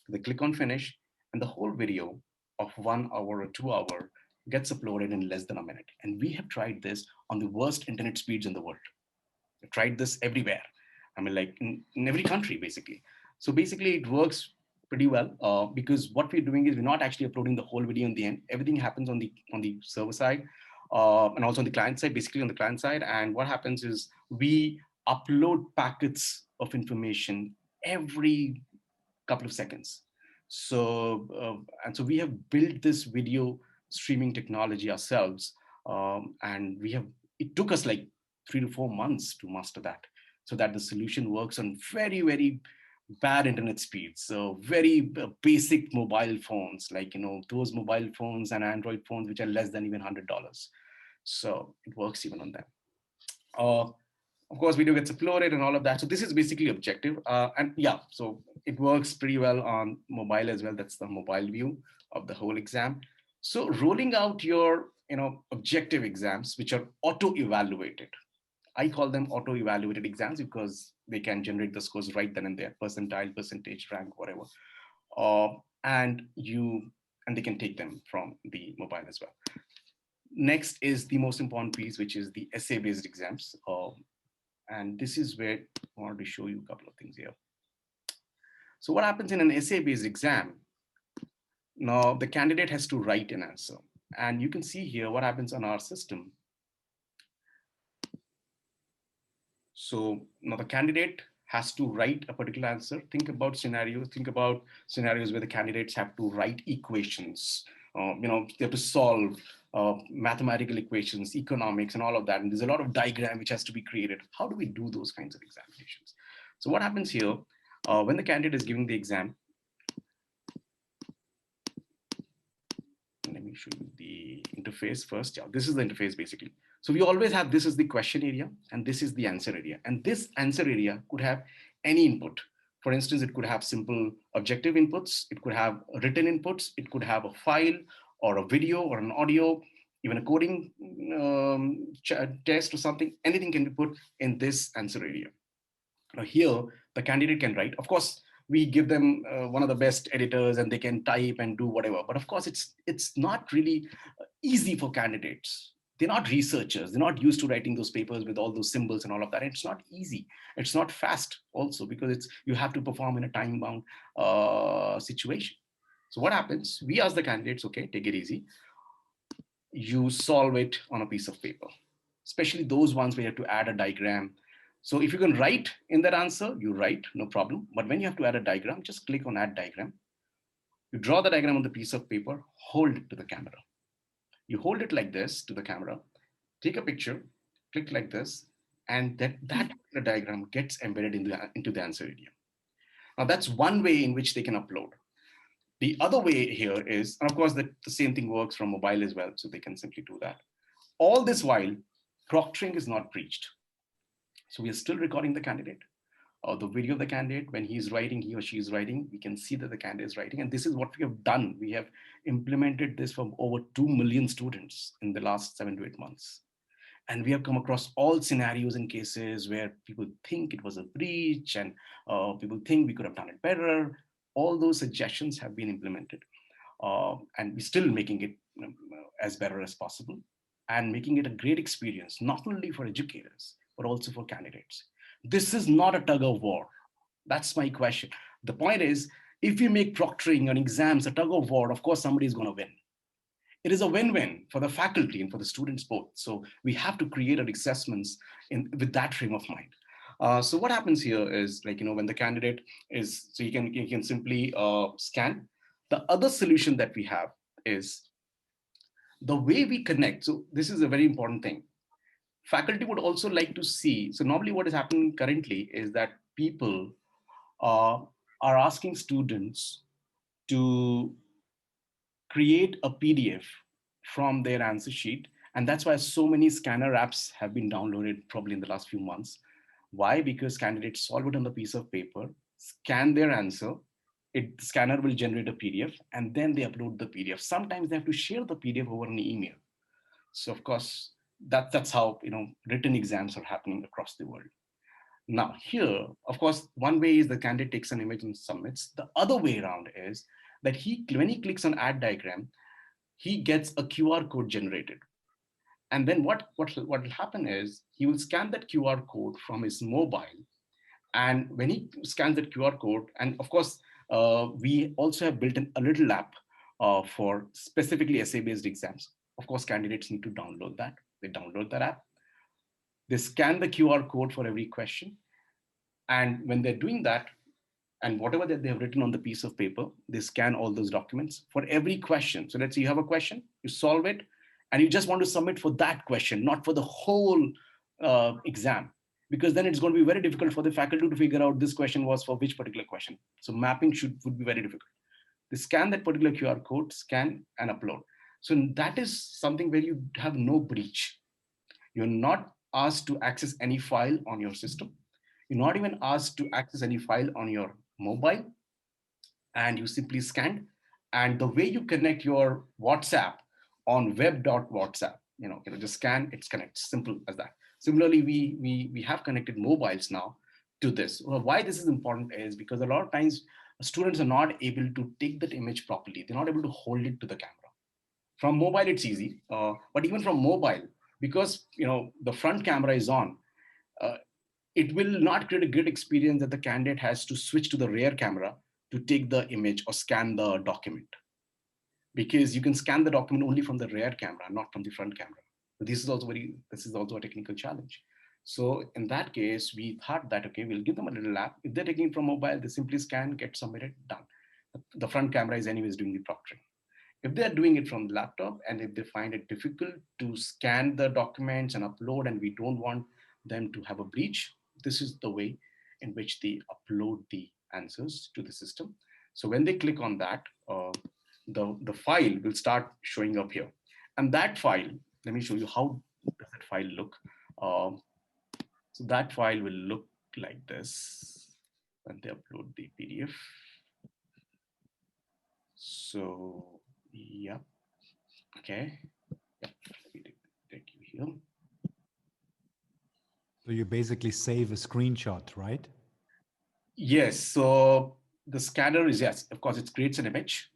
They click on finish, and the whole video of 1 hour or 2 hours gets uploaded in less than a minute. And we have tried this on the worst internet speeds in the world. We've tried this everywhere. I mean, like in every country, basically. So basically it works pretty well because what we're doing is we're not actually uploading the whole video in the end. Everything happens on the server side and also on the client side, basically on the client side. And what happens is we upload packets of information every couple of seconds. So, and so we have built this video streaming technology ourselves. And it took us like 3 to 4 months to master that, so that the solution works on very, very bad internet speeds. So very basic mobile phones, like, those mobile phones and Android phones, which are less than even $100. So it works even on them. Of course, video gets uploaded and all of that. So this is basically objective. And yeah, so it works pretty well on mobile as well. That's the mobile view of the whole exam. So rolling out your, objective exams, which are auto-evaluated. I call them auto-evaluated exams because they can generate the scores right then and there, percentile, percentage, rank, whatever. And they can take them from the mobile as well. Next is the most important piece, which is the essay-based exams. And this is where I wanted to show you a couple of things here. So what happens in an essay-based exam? Now, the candidate has to write an answer. And you can see here what happens on our system. So now the candidate has to write a particular answer. Think about scenarios where the candidates have to write equations. They have to solve mathematical equations, economics, and all of that. And there's a lot of diagram which has to be created. How do we do those kinds of examinations? So what happens here, when the candidate is giving the exam, let me show you the interface first. Yeah, this is the interface basically. So we always have, this is the question area and this is the answer area. And this answer area could have any input. For instance, it could have simple objective inputs. It could have written inputs. It could have a file or a video or an audio, even a coding test or something. Anything can be put in this answer area. Now here, the candidate can write. Of course, we give them one of the best editors and they can type and do whatever. But of course, it's not really easy for candidates. They're not researchers. They're not used to writing those papers with all those symbols and all of that. It's not easy. It's not fast also because you have to perform in a time-bound situation. So what happens? We ask the candidates, okay, take it easy. You solve it on a piece of paper, especially those ones where you have to add a diagram. So if you can write in that answer, you write, no problem. But when you have to add a diagram, just click on add diagram. You draw the diagram on the piece of paper, hold it to the camera. You hold it like this to the camera, take a picture, click like this, and that diagram gets embedded into the answer area. Now that's one way in which they can upload. The other way here is, and of course the same thing works from mobile as well, so they can simply do that. All this while, proctoring is not breached. So we are still recording the candidate, or the video of the candidate. When he's writing, he or she is writing, we can see that the candidate is writing. And this is what we have done. We have implemented this for over 2 million students in the last 7 to 8 months. And we have come across all scenarios and cases where people think it was a breach and people think we could have done it better. All those suggestions have been implemented. And we're still making it as better as possible and making it a great experience, not only for educators, but also for candidates. This is not a tug of war. That's my question. The point is, if you make proctoring and exams a tug of war, of course, somebody is going to win. It is a win-win for the faculty and for the students both. So we have to create our assessments with that frame of mind. So what happens here is, like, when the candidate is, so you can simply scan. The other solution that we have is the way we connect. So this is a very important thing. Faculty would also like to see, so normally what is happening currently is that people are asking students to create a PDF from their answer sheet. And that's why so many scanner apps have been downloaded probably in the last few months. Why? Because candidates solve it on a piece of paper, scan their answer, the scanner will generate a PDF, and then they upload the PDF. Sometimes they have to share the PDF over an email. So of course, that's how written exams are happening across the world. Now here, of course, one way is the candidate takes an image and submits. The other way around is that when he clicks on add diagram, he gets a QR code generated. And then what will happen is he will scan that QR code from his mobile. And when he scans that QR code, and of course, we also have built in a little app for specifically essay-based exams. Of course, candidates need to download that. They download that app. They scan the QR code for every question. And when they're doing that, and whatever that they have written on the piece of paper, they scan all those documents for every question. So let's say you have a question, you solve it, and you just want to submit for that question, not for the whole exam, because then it's going to be very difficult for the faculty to figure out this question was for which particular question. So mapping would be very difficult. They scan that particular QR code, scan and upload. So that is something where you have no breach. You're not asked to access any file on your system. You're not even asked to access any file on your mobile, and you simply scan. And the way you connect your WhatsApp on web.whatsapp, just scan, it connects, simple as that. Similarly, we have connected mobiles now to this. Well, why this is important is because a lot of times students are not able to take that image properly. They're not able to hold it to the camera. From mobile, it's easy, but even from mobile, because the front camera is on, it will not create a good experience that the candidate has to switch to the rear camera to take the image or scan the document. Because you can scan the document only from the rear camera, not from the front camera. But this is also a technical challenge. So in that case, we thought that, okay, we'll give them a little app. If they're taking it from mobile, they simply scan, get submitted, done. The front camera is anyways doing the proctoring. If they're doing it from the laptop, and if they find it difficult to scan the documents and upload, and we don't want them to have a breach, this is the way in which they upload the answers to the system. So when they click on that, the file will start showing up here. And that file, let me show you how does that file look. So that file will look like this when they upload the PDF. So, yeah, okay. Yeah, let me take you here. So you basically save a screenshot, right? Yes, so the scanner is, yes, of course, it creates an image,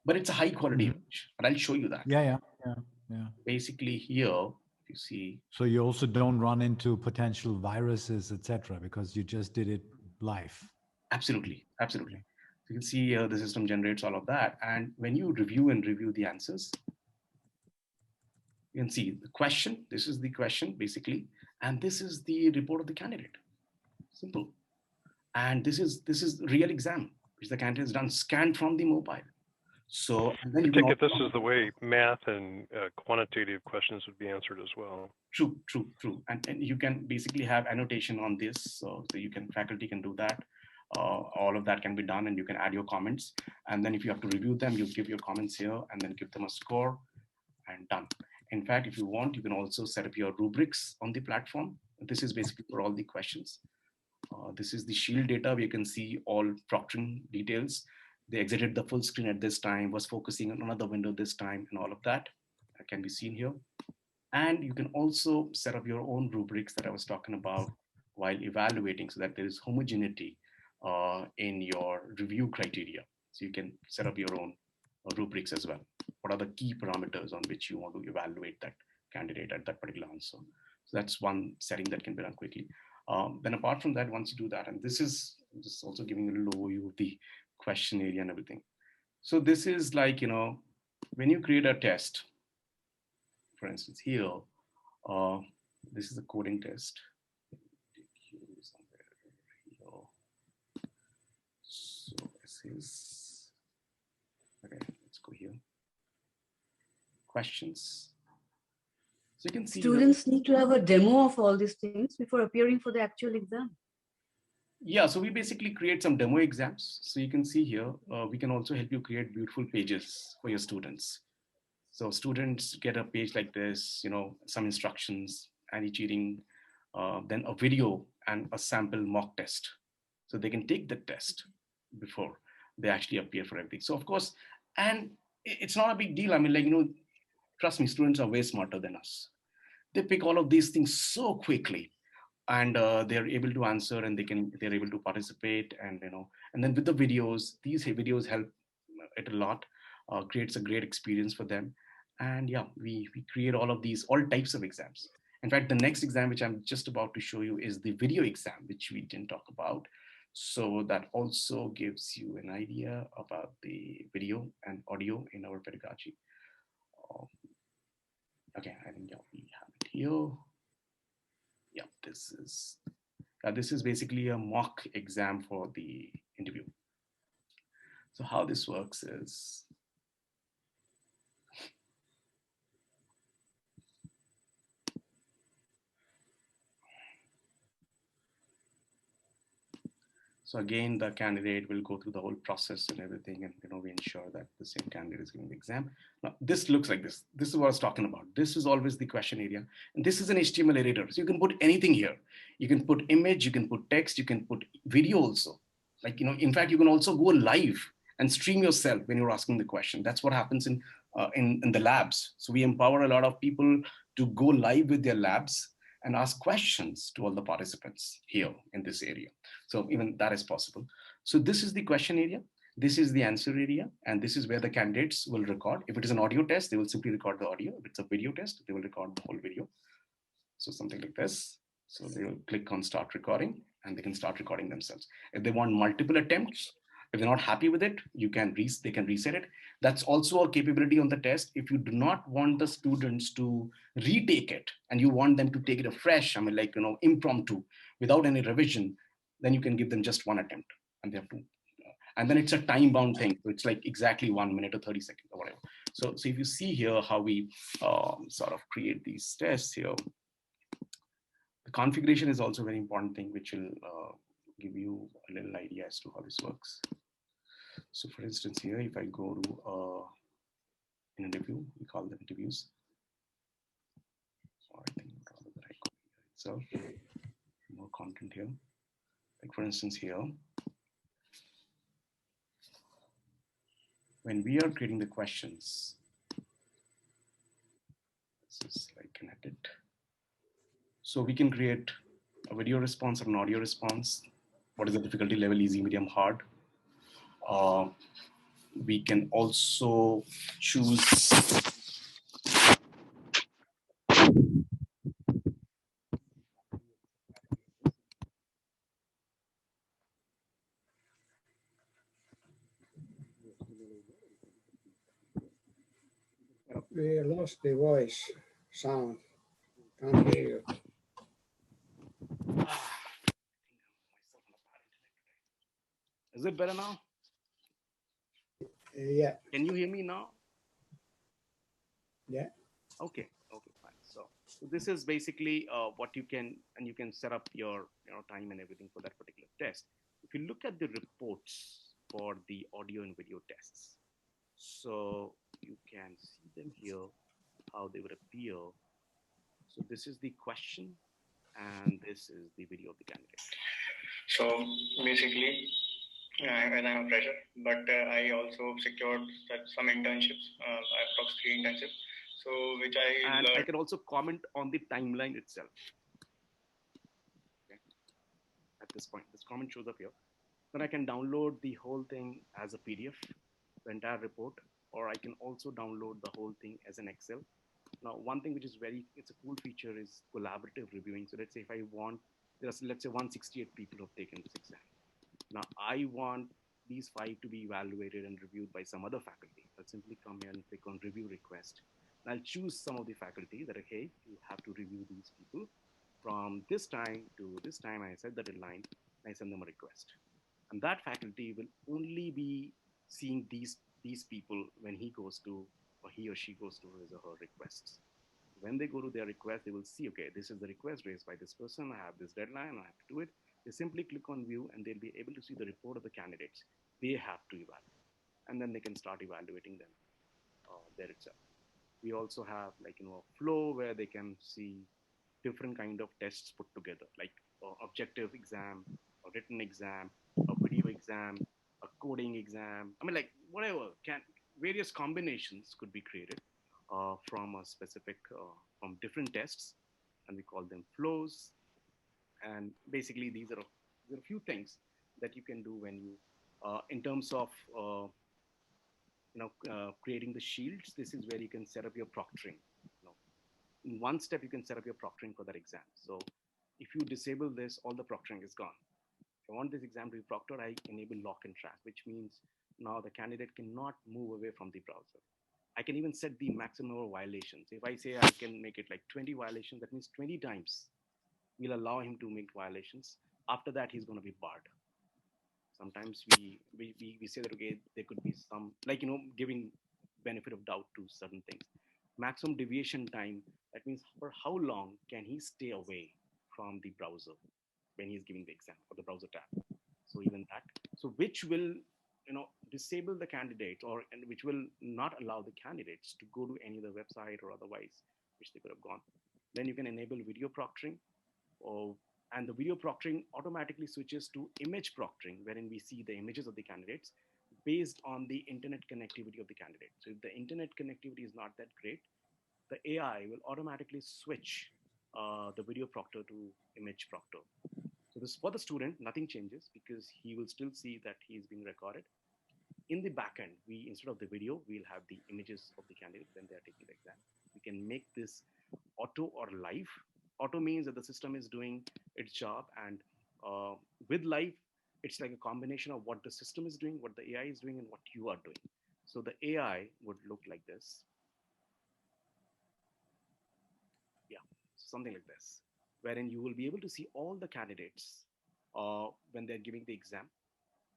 but it's a high quality image, and I'll show you that. Yeah. Basically here, you see. So you also don't run into potential viruses, etc., because you just did it live. Absolutely. You can see the system generates all of that. And when you review the answers, you can see the question. This is the question basically, and this is the report of the candidate. Simple. And this is real exam, which the candidate has done, scanned from the mobile. So and then I take it this is the way math and quantitative questions would be answered as well. True. And you can basically have annotation on this, so faculty can do that. All of that can be done, and you can add your comments. And then if you have to review them, you give your comments here and then give them a score, and done. In fact, if you want, you can also set up your rubrics on the platform. This is basically for all the questions. This is the Shield data where you can see all proctoring details. They exited the full screen at this time, was focusing on another window this time, and all of that can be seen here. And you can also set up your own rubrics that I was talking about while evaluating, so that there is homogeneity in your review criteria. So you can set up your own rubrics as well. What are the key parameters on which you want to evaluate that candidate at that particular answer? So that's one setting that can be done quickly. Then apart from that, once you do that, and this is just also giving a little overview of the question area and everything. So this is like, you know, when you create a test, for instance, here, this is a coding test. So this is, okay, let's go here. Questions. So you can see students need to have a demo of all these things before appearing for the actual exam. Yeah, so we basically create some demo exams. So you can see here, we can also help you create beautiful pages for your students. So students get a page like this, you know, some instructions, anti-cheating, then a video and a sample mock test. So they can take the test before they actually appear for everything. So of course, and it's not a big deal. I mean, like, you know, trust me, students are way smarter than us. They pick all of these things so quickly, and they're able to answer, and they're able to participate, and you know, and then with the videos, these videos help it a lot, creates a great experience for them. And yeah, we create all types of exams. In fact, the next exam, which I'm just about to show you, is the video exam, which we didn't talk about. So that also gives you an idea about the video and audio in our pedagogy. Okay, I think, yeah, we have it here. Yeah, this is basically a mock exam for the interview. So how this works is, so again, the candidate will go through the whole process and everything, and you know, we ensure that the same candidate is giving the exam. Now, this looks like this. This is what I was talking about. This is always the question area, and this is an HTML editor. So you can put anything here. You can put image, you can put text, you can put video also. Like, you know, in fact, you can also go live and stream yourself when you're asking the question. That's what happens in the labs. So we empower a lot of people to go live with their labs and ask questions to all the participants here in this area. So even that is possible. So this is the question area. This is the answer area. And this is where the candidates will record. If it is an audio test, they will simply record the audio. If it's a video test, they will record the whole video. So something like this. So they will click on start recording, and they can start recording themselves. If they want multiple attempts, if they're not happy with it, they can reset it. That's also a capability on the test. If you do not want the students to retake it, and you want them to take it afresh, I mean, like, you know, impromptu, without any revision, then you can give them just one attempt, and they have to, and then it's a time bound thing. So it's like exactly 1 minute or 30 seconds or whatever. So if you see here how we sort of create these tests here, the configuration is also a very important thing, which will give you a little idea as to how this works. So for instance, here, if I go to an interview, we call them interviews. So I think rather that I copy itself, more content here. Like for instance, here, when we are creating the questions, this is like connected. So we can create a video response or an audio response. What is the difficulty level, easy, medium, hard? We can also choose we lost the voice sound. Can't hear you. Is it better now? Yeah. Can you hear me now? Yeah. Okay, fine. So this is basically what you can set up your time and everything for that particular test. If you look at the reports for the audio and video tests, so you can see them here, how they would appear. So this is the question, and this is the video of the candidate. So basically, I have a pressure, but I also secured some internships. I have 3 internships. So which and I can also comment on the timeline itself. Okay. At this point, this comment shows up here. Then I can download the whole thing as a PDF, the entire report, or I can also download the whole thing as an Excel. Now, one thing which is it's a cool feature is collaborative reviewing. So let's say if I want there's, let's say, 168 people who have taken this exam. Now, I want these 5 to be evaluated and reviewed by some other faculty. I'll simply come here and click on review request. And I'll choose some of the faculty that, okay, you have to review these people from this time to this time. I set the deadline, I send them a request. And that faculty will only be seeing these people when he goes to, or he or she goes to his or her requests. When they go to their request, they will see, okay, this is the request raised by this person. I have this deadline, I have to do it. They simply click on view and they'll be able to see the report of the candidates they have to evaluate. And then they can start evaluating them there itself. We also have like, a flow where they can see different kind of tests put together, like objective exam, a written exam, a video exam, a coding exam. I mean, like whatever, various combinations could be created from a specific, from different tests, and we call them flows. And basically these are a few things that you can do when you, in terms of, creating the shields. This is where you can set up your proctoring. In one step, you can set up your proctoring for that exam. So if you disable this, all the proctoring is gone. If I want this exam to be proctored, I enable lock and track, which means now the candidate cannot move away from the browser. I can even set the maximum number of violations. If I say I can make it like 20 violations, that means 20 times we'll allow him to make violations. After that, he's going to be barred. Sometimes we say that, okay, there could be some, like, giving benefit of doubt to certain things. Maximum deviation time, that means for how long can he stay away from the browser when he's giving the exam, or the browser tab. So even that, so which will, disable the candidate, and which will not allow the candidates to go to any other website or otherwise, which they could have gone. Then you can enable video proctoring, and the video proctoring automatically switches to image proctoring, wherein we see the images of the candidates based on the internet connectivity of the candidate. So if the internet connectivity is not that great, the AI will automatically switch the video proctor to image proctor. So this, for the student, nothing changes because he will still see that he is being recorded. In the backend, instead of the video, we'll have the images of the candidate when they are taking the exam. We can make this auto or live. Auto means that the system is doing its job, and with live, it's like a combination of what the system is doing, what the AI is doing, and what you are doing. So the AI would look like this. Yeah, something like this, wherein you will be able to see all the candidates when they're giving the exam.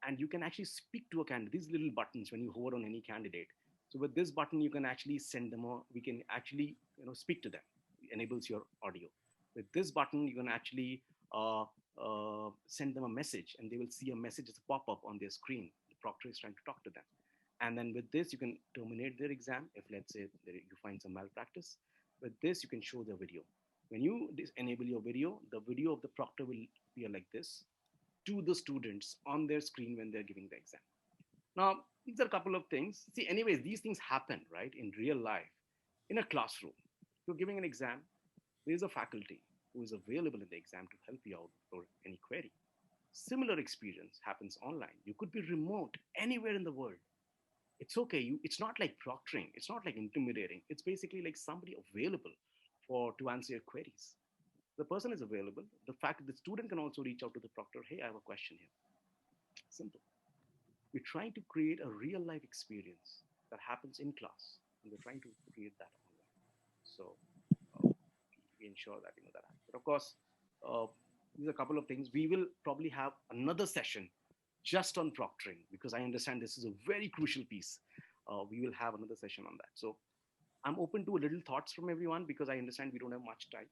And you can actually speak to a candidate. These little buttons, when you hover on any candidate. So with this button, you can actually send them, we can actually speak to them. It enables your audio. With this button, you can actually send them a message, and they will see a message as a pop-up on their screen. The proctor is trying to talk to them. And then with this, you can terminate their exam if, let's say, you find some malpractice. With this, you can show the video. When you enable your video, the video of the proctor will appear like this to the students on their screen when they're giving the exam. Now, these are a couple of things. See, anyways, these things happen, right, in real life. In a classroom, you're giving an exam, there's a faculty who is available in the exam to help you out for any query. Similar experience happens online. You could be remote anywhere in the world. It's okay. It's not like proctoring. It's not like intimidating. It's basically like somebody available to answer your queries. The person is available. The fact that the student can also reach out to the proctor. Hey, I have a question here. Simple. We're trying to create a real life experience that happens in class, and we're trying to create that online. So we ensure that that happens. But of course, these are a couple of things. We will probably have another session just on proctoring, because I understand this is a very crucial piece. We will have another session on that. So I'm open to little thoughts from everyone, because I understand we don't have much time.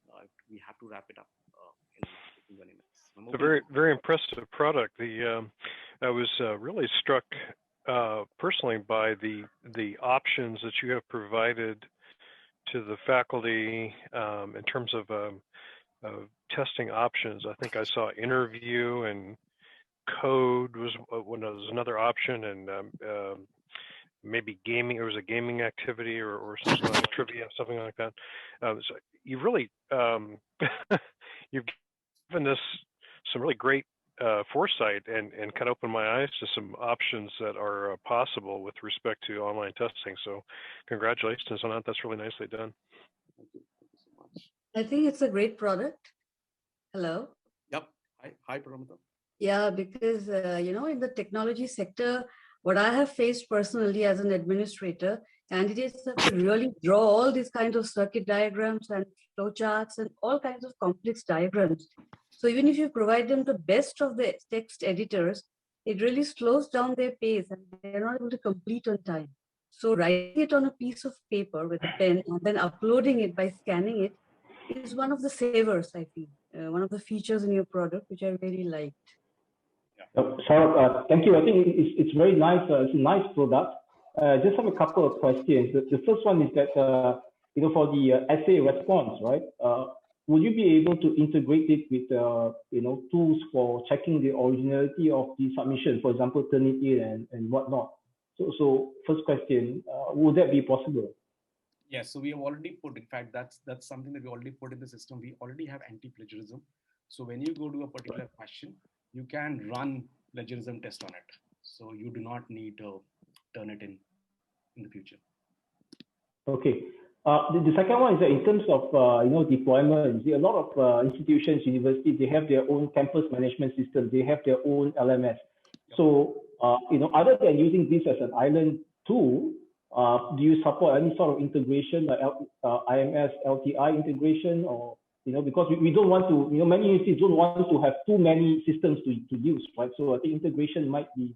We have to wrap it up in 20 minutes. It's a very, very impressive product. I was really struck personally by the options that you have provided to the faculty in terms of testing options. I think I saw interview and code was another option, and maybe gaming. There was a gaming activity or something like trivia, something like that. So you really you've given us some really great foresight and kind of opened my eyes to some options that are possible with respect to online testing. So congratulations on that. That's really nicely done. Thank you so much. I think it's a great product. Hello. Yep. Hi, Paramita. Yeah, because, in the technology sector, what I have faced personally as an administrator, candidates have to really draw all these kinds of circuit diagrams and flowcharts and all kinds of complex diagrams. So even if you provide them the best of the text editors, it really slows down their pace and they're not able to complete on time. So writing it on a piece of paper with a pen and then uploading it by scanning it is one of the savers, I feel. One of the features in your product, which I really liked. Saurabh, thank you. I think it's very nice. It's a nice product. Just have a couple of questions. The first one is that, for the essay response, right? Will you be able to integrate it with, tools for checking the originality of the submission, for example, Turnitin and whatnot? So first question, would that be possible? Yes, so we have already put, in fact, that's something that we already put in the system. We already have anti-plagiarism. So when you go to a particular question, you can run plagiarism test on it. So you do not need to turn it in the future. Okay. The second one is that in terms of deployment, a lot of institutions, universities, they have their own campus management system. They have their own LMS. So other than using this as an island tool, do you support any sort of integration, like IMS, LTI integration, or because we don't want to, many universities don't want to have too many systems to use, right? So I think integration might be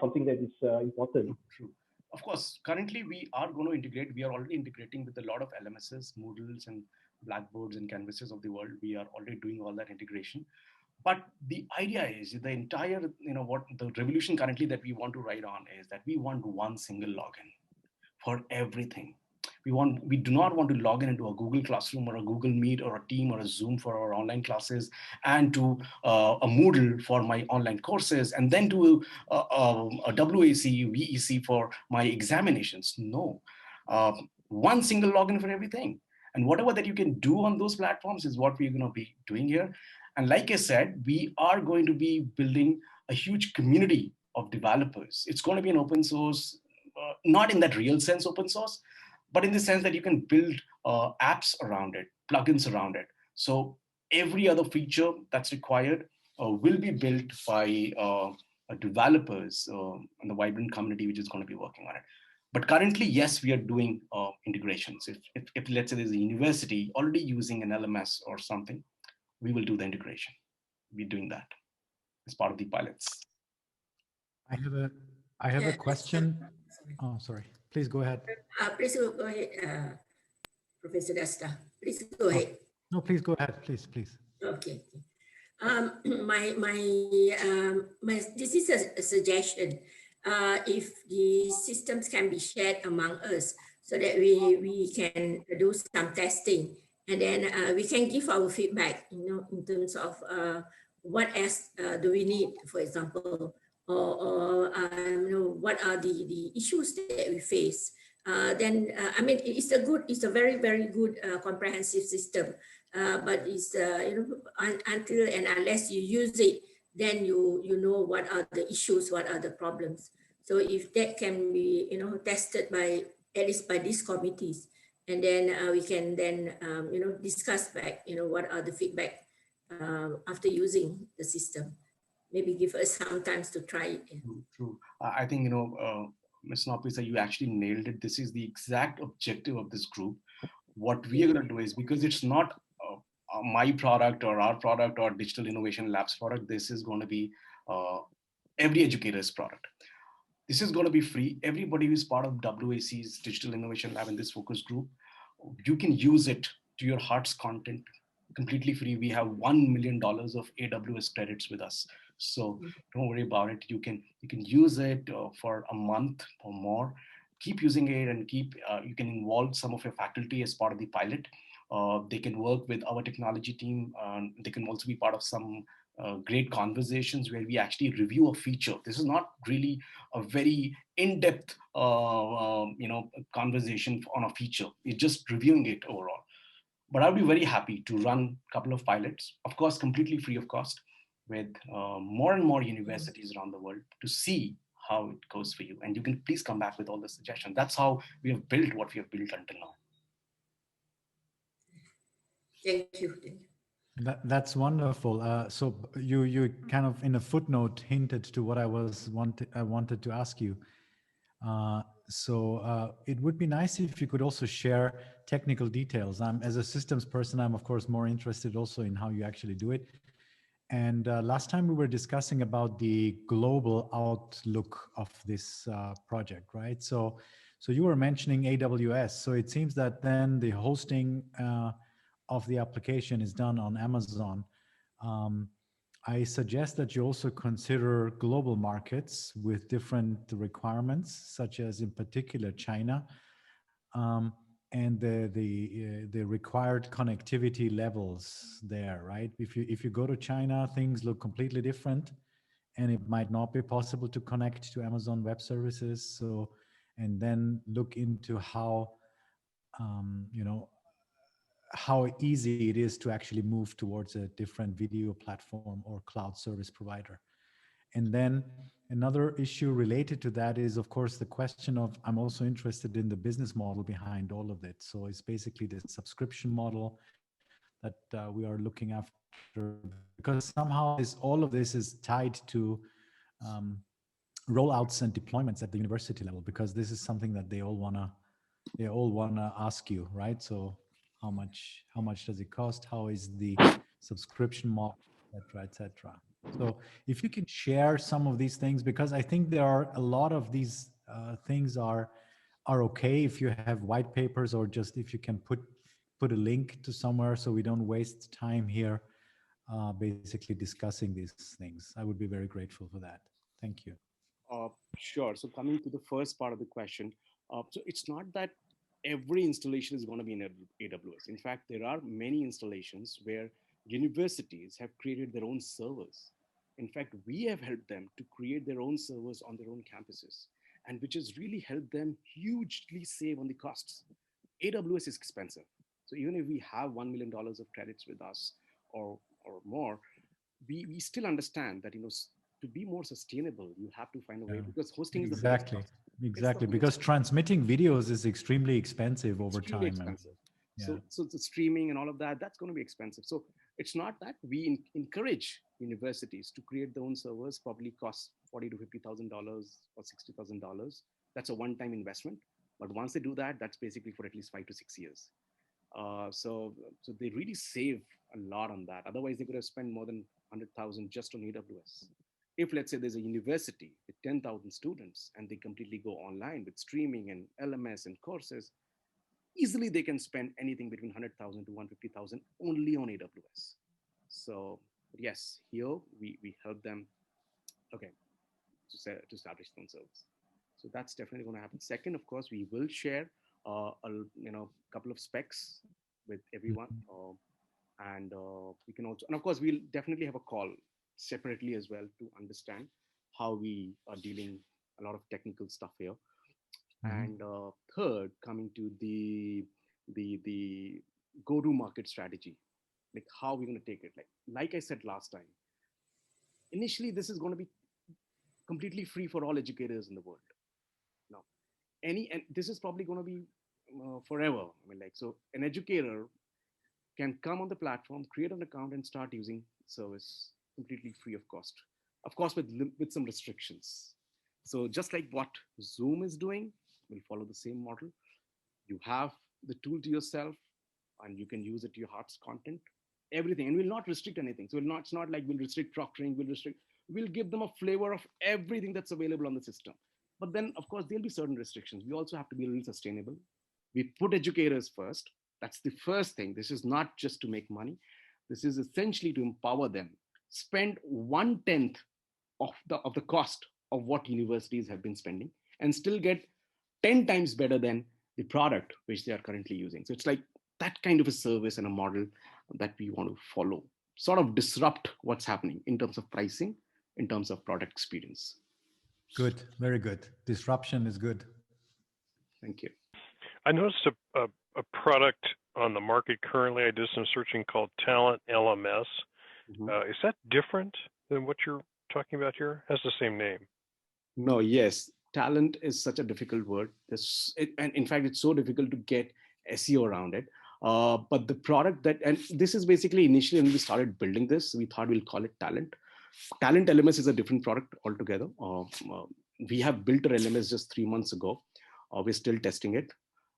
something that is important. True. Of course, currently we are going to integrate. We are already integrating with a lot of LMSs, Moodles, and Blackboards and Canvases of the world. We are already doing all that integration. But the idea is the entire, what the revolution currently that we want to ride on is that we want one single login for everything. We do not want to log in into a Google Classroom or a Google Meet or a Team or a Zoom for our online classes, and to a Moodle for my online courses, and then to a WAC, VEC for my examinations. No, one single login for everything. And whatever that you can do on those platforms is what we're going to be doing here. And like I said, we are going to be building a huge community of developers. It's going to be an open source, not in that real sense open source, but in the sense that you can build apps around it, plugins around it. So every other feature that's required will be built by developers and the vibrant community which is going to be working on it. But currently, yes, we are doing integrations. If let's say there's a university already using an LMS or something, we will do the integration. We're doing that as part of the pilots. I have a question. Oh, sorry. Please go ahead. Please go ahead, Professor Dustdar. Please go ahead. No, please go ahead. Please. Okay. This is a suggestion. If the systems can be shared among us, so that we can do some testing, and then we can give our feedback, in terms of what else do we need, for example, or what are the issues that we face. It's a very, very good comprehensive system, but it's until and unless you use it, then you know what are the issues, what are the problems. So if that can be tested by at least by these committees, and then we can then discuss back what are the feedback after using the system. Maybe give us some time to try it. True. I think Ms. Norpisah, you actually nailed it. This is the exact objective of this group. What we are going to do is, because it's not my product or our product or Digital Innovation Labs product, this is going to be every educator's product. This is going to be free. Everybody who is part of WAC's Digital Innovation Lab in this focus group, you can use it to your heart's content, completely free. We have $1 million of AWS credits with us. So don't worry about it. You can use it for a month or more. Keep using it, and you can involve some of your faculty as part of the pilot. They can work with our technology team. They can also be part of some great conversations where we actually review a feature. This is not really a very in-depth conversation on a feature. It's just reviewing it overall. But I'll be very happy to run a couple of pilots, of course, completely free of cost, with more and more universities around the world to see how it goes for you. And you can please come back with all the suggestions. That's how we have built what we have built until now. Thank you. That's wonderful. So you kind of in a footnote hinted to what I wanted to ask you. So it would be nice if you could also share technical details. As a systems person, I'm of course more interested also in how you actually do it. And last time we were discussing about the global outlook of this project, right? So you were mentioning AWS. So it seems that then the hosting of the application is done on Amazon. I suggest that you also consider global markets with different requirements, such as in particular China, and the required connectivity levels there, right? If you go to China, things look completely different, and it might not be possible to connect to Amazon Web Services. So, and then look into how how easy it is to actually move towards a different video platform or cloud service provider. And then another issue related to that is, of course, the question of, I'm also interested in the business model behind all of it. So it's basically the subscription model that we are looking after, because somehow all of this is tied to rollouts and deployments at the university level, because this is something that they all wanna ask you, right? So how much does it cost? How is the subscription model, et cetera. So if you can share some of these things, because I think there are a lot of these things are okay if you have white papers, or just if you can put a link to somewhere, so we don't waste time here basically discussing these things. I would be very grateful for that. Thank you. Sure. So coming to the first part of the question, so it's not that every installation is going to be in AWS. In fact, there are many installations where universities have created their own servers. In fact, we have helped them to create their own servers on their own campuses, and which has really helped them hugely save on the costs. AWS is expensive. So even if we have $1 million of credits with us or more, we still understand that, to be more sustainable, you have to find a way, because hosting is the biggest cost. Exactly, because transmitting videos is extremely expensive over extremely time. Expensive. Yeah. So the streaming and all of that, that's going to be expensive. So it's not that we encourage universities to create their own servers, probably cost $40,000 to $50,000 or $60,000. That's a one-time investment. But once they do that, that's basically for at least 5 to 6 years. So they really save a lot on that. Otherwise, they could have spent more than 100,000 just on AWS. If, let's say, there's a university with 10,000 students and they completely go online with streaming and LMS and courses, easily they can spend anything between 100,000 to 150,000 only on AWS. So yes, here we help them, okay, to establish their own service. So that's definitely going to happen. Second, of course, we will share a couple of specs with everyone, and we can also, and of course, we'll definitely have a call separately as well to understand how we are dealing a lot of technical stuff here. And third, coming to the go-to-market strategy, like how we're going to take it. Like I said last time, initially this is going to be completely free for all educators in the world. Now, and this is probably going to be forever. So an educator can come on the platform, create an account, and start using service completely free of cost. Of course, with some restrictions. So just like what Zoom is doing, we'll follow the same model. You have the tool to yourself, and you can use it to your heart's content, everything, and we'll not restrict anything. So it's not like we'll restrict proctoring, we'll give them a flavor of everything that's available on the system. But then, of course, there'll be certain restrictions. We also have to be a little sustainable. We put educators first. That's the first thing. This is not just to make money. This is essentially to empower them. Spend 1/10 of the cost of what universities have been spending and still get 10 times better than the product which they are currently using. So it's like that kind of a service and a model that we want to follow, sort of disrupt what's happening in terms of pricing, in terms of product experience. Good, very good. Disruption is good. Thank you. I noticed a product on the market currently. I did some searching called Talent LMS. Is that different than what you're talking about here? It has the same name. No, yes. Talent is such a difficult word. And in fact, it's so difficult to get SEO around it. But the product that, and this is basically initially when we started building this, we thought we'll call it Talent. Talent LMS is a different product altogether. We have built our LMS just 3 months ago. We're still testing it.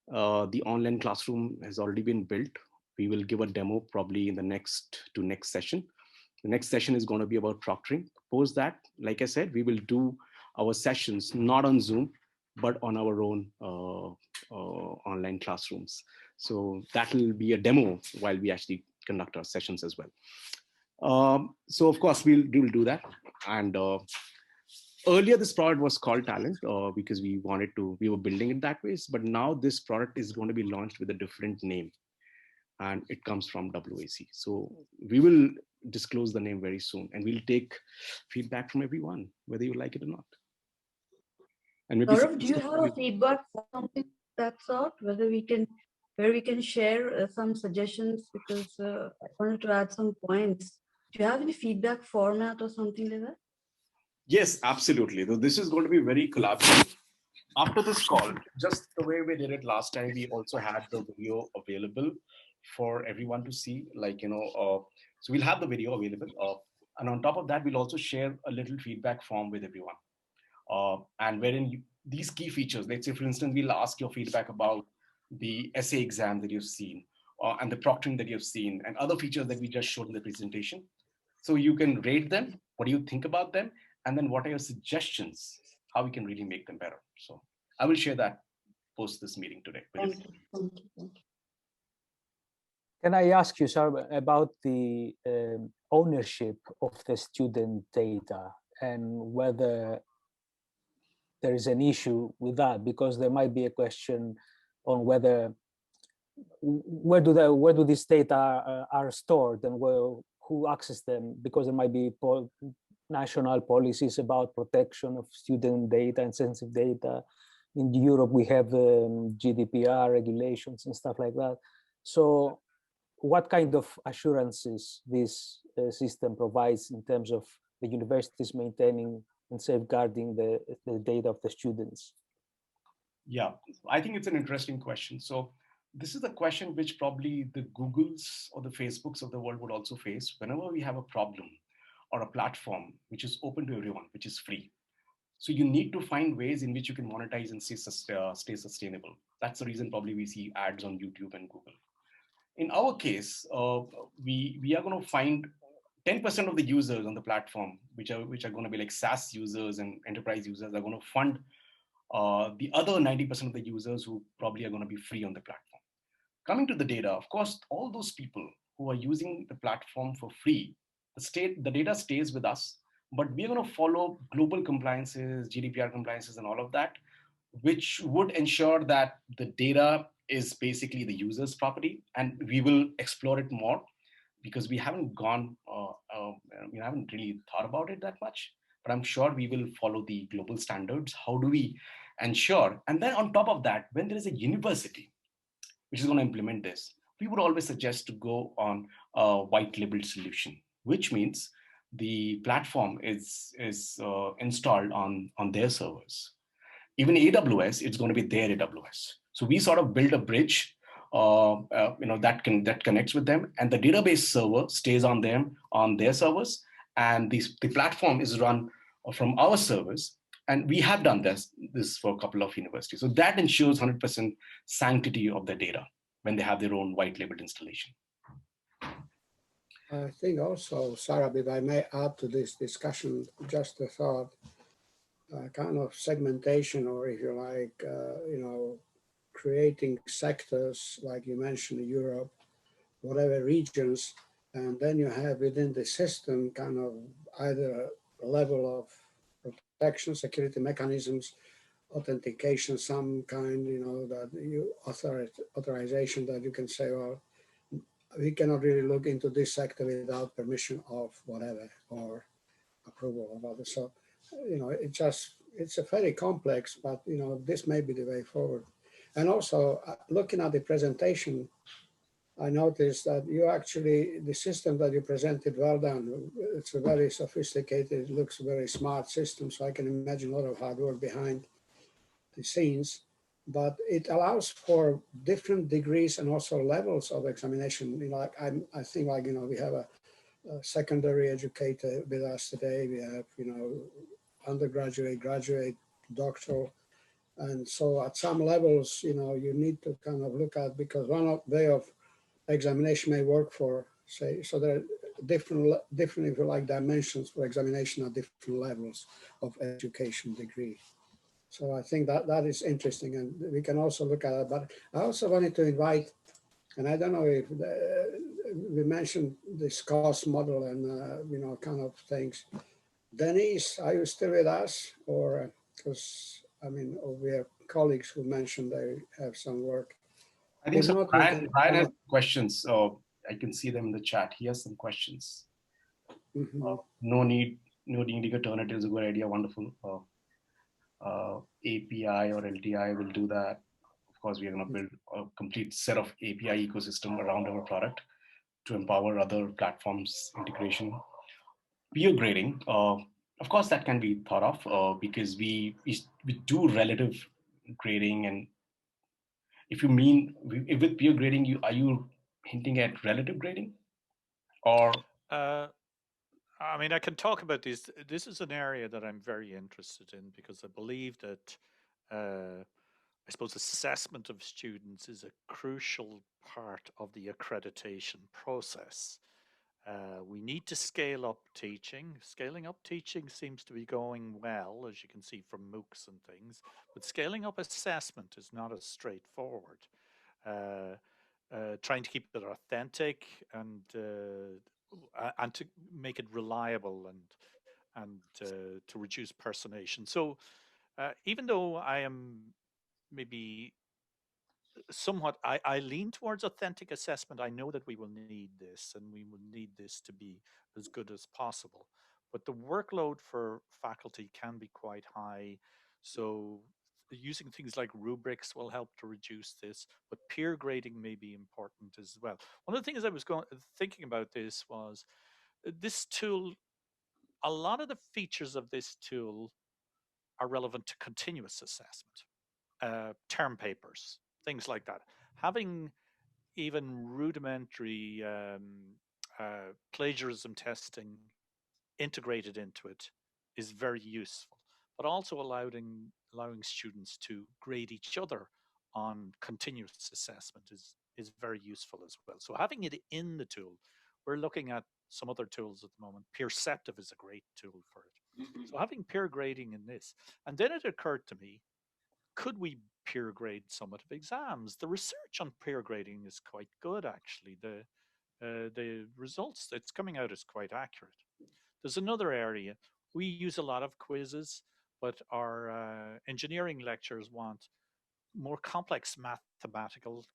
The online classroom has already been built. We will give a demo probably in the next session. The next session is going to be about proctoring. Post that, like I said, we will do our sessions not on Zoom, but on our own online classrooms. So that will be a demo while we actually conduct our sessions as well. So of course we'll do that. And earlier this product was called Talent because we were building it that way. But now this product is going to be launched with a different name, and it comes from WAC. So we will disclose the name very soon, and we'll take feedback from everyone, whether you like it or not. And maybe Saurabh, do you have a feedback for something of that sort, where we can share some suggestions, because I wanted to add some points. Do you have any feedback format or something like that? Yes, absolutely. So this is going to be very collaborative. After this call, just the way we did it last time, we also had the video available for everyone to see. So we'll have the video available. And on top of that, we'll also share a little feedback form with everyone. And wherein these key features, let's say, for instance, we'll ask your feedback about the essay exam that you've seen, and the proctoring that you've seen, and other features that we just showed in the presentation. So you can rate them. What do you think about them? And then what are your suggestions, how we can really make them better? So I will share that post this meeting today. Thank you. Can I ask you, Saurabh, about the ownership of the student data and whether there is an issue with that? Because there might be a question on whether where do these data are stored and who access them, because there might be national policies about protection of student data and sensitive data. In Europe, we have GDPR regulations and stuff like that. So what kind of assurances this system provides in terms of the universities maintaining and safeguarding the data of the students? Yeah, I think it's an interesting question. So this is a question which probably the Googles or the Facebooks of the world would also face whenever we have a problem or a platform which is open to everyone, which is free. So you need to find ways in which you can monetize and stay sustainable. That's the reason probably we see ads on YouTube and Google. In our case, we are going to find 10% of the users on the platform, which are going to be like SaaS users and enterprise users, are going to fund the other 90% of the users who probably are going to be free on the platform. Coming to the data, of course, all those people who are using the platform for free, the data stays with us, but we're going to follow global compliances, GDPR compliances, and all of that, which would ensure that the data is basically the user's property, and we will explore it more because we haven't we haven't really thought about it that much, but I'm sure we will follow the global standards. How do we ensure? And then on top of that, when there is a university which is going to implement this, we would always suggest to go on a white labeled solution, which means the platform is installed on their servers. Even AWS, it's going to be their AWS. So we sort of build a bridge that connects with them, and the database server stays on their servers, and the platform is run from our servers. And we have done this for a couple of universities. So that ensures 100% sanctity of the data when they have their own white labeled installation. I think also, Saurabh, if I may add to this discussion, just a thought, kind of segmentation, or if you like, creating sectors, like you mentioned, Europe, whatever regions, and then you have within the system kind of either a level of protection, security mechanisms, authentication, some kind, that you authorization that you can say, well, we cannot really look into this sector without permission of whatever or approval of others. So, it's a very complex, but this may be the way forward. And also looking at the presentation, I noticed that the system that you presented, well done. It's a very sophisticated, it looks very smart system. So I can imagine a lot of hard work behind the scenes. but it allows for different degrees and also levels of examination. You know, like I think, like, you know, we have a secondary educator with us today. We have, you know, undergraduate, graduate, doctoral. And so at some levels, you know, you need to kind of look at, because one way of examination may work for, say, so there are different, if you like, dimensions for examination at different levels of education degree. So I think that that is interesting, and we can also look at it. But I also wanted to invite, and I don't know if we mentioned this cost model and, you know, kind of things. Denise, are you still with us? Or, because, I mean, we have colleagues who mentioned they have some work. I think If so. not, we Bryan can has questions. So I can see them in the chat. He has some questions. No need to turn it is a good idea. Wonderful. API or LTI will do that. Of course, we are going to build a complete set of API ecosystem around our product to empower other platforms integration. Peer grading, of course, that can be thought of because we do relative grading. And if you mean with peer grading, are you hinting at relative grading, or? I mean, I can talk about this. This is an area that I'm very interested in because I believe that, I suppose, assessment of students is a crucial part of the accreditation process. We need to scale up teaching. Scaling up teaching seems to be going well, as you can see from MOOCs and things, but scaling up assessment is not as straightforward. Trying to keep it authentic and to make it reliable and to reduce personation. So even though I am maybe somewhat, I lean towards authentic assessment. I know that we will need this and we will need this to be as good as possible. But the workload for faculty can be quite high. So using things like rubrics will help to reduce this, but peer grading may be important as well. One of the things I was thinking about this was this tool, a lot of the features of this tool are relevant to continuous assessment, term papers, things like that. Having even rudimentary plagiarism testing integrated into it is very useful, but also allowing students to grade each other on continuous assessment is very useful as well. So having it in the tool, we're looking at some other tools at the moment. Peerceptive is a great tool for it. So having peer grading in this, and then it occurred to me, could we peer grade summative exams? The research on peer grading is quite good, actually. The results that's coming out is quite accurate. There's another area. We use a lot of quizzes, but our engineering lecturers want more complex mathematical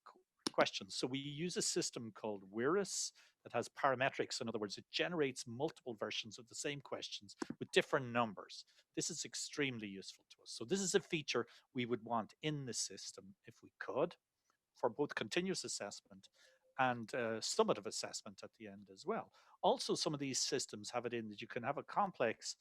questions. So we use a system called WIRIS that has parametrics. In other words, it generates multiple versions of the same questions with different numbers. This is extremely useful to us. So this is a feature we would want in the system if we could, for both continuous assessment and summative assessment at the end as well. Also, some of these systems have it in that you can have a complex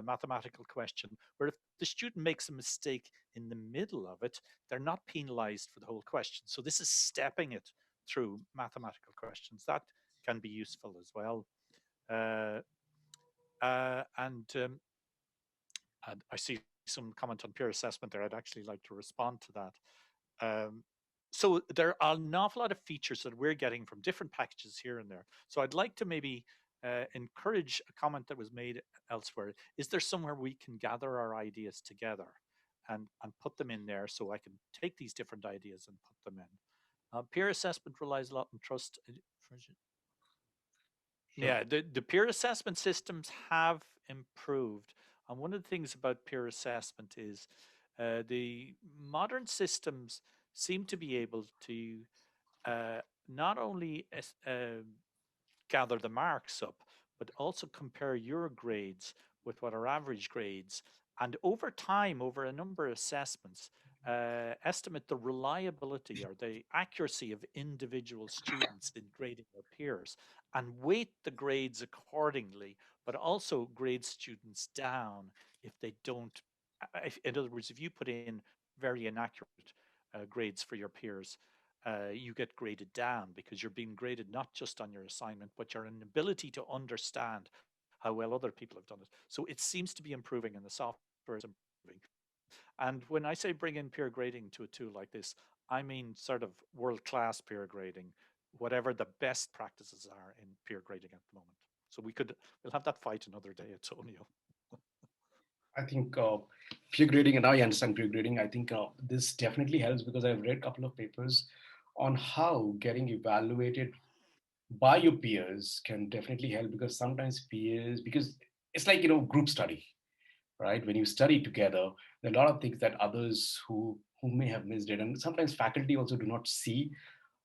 mathematical question where if the student makes a mistake in the middle of it, they're not penalized for the whole question. So this is stepping it through mathematical questions. That can be useful as well. And I see some comment on peer assessment there. I'd actually like to respond to that. So there are an awful lot of features that we're getting from different packages here and there. So I'd like to maybe encourage a comment that was made elsewhere. Is there somewhere we can gather our ideas together and put them in there so I can take these different ideas and put them in? Peer assessment relies a lot on trust. Sure. Yeah, the peer assessment systems have improved. And one of the things about peer assessment is the modern systems seem to be able to not only gather the marks up, but also compare your grades with what are average grades. And over time, over a number of assessments, estimate the reliability or the accuracy of individual students in grading their peers and weight the grades accordingly, but also grade students down if they don't. In other words, if you put in very inaccurate grades for your peers, you get graded down because you're being graded not just on your assignment, but your ability to understand how well other people have done it. So it seems to be improving and the software is improving. And when I say bring in peer grading to a tool like this, I mean sort of world-class peer grading, whatever the best practices are in peer grading at the moment. So we'll have that fight another day, Antonio. I think peer grading, and now I understand peer grading. I think this definitely helps because I've read a couple of papers on how getting evaluated by your peers can definitely help, because sometimes peers, because it's like, group study, right? When you study together, there are a lot of things that others who may have missed it. And sometimes faculty also do not see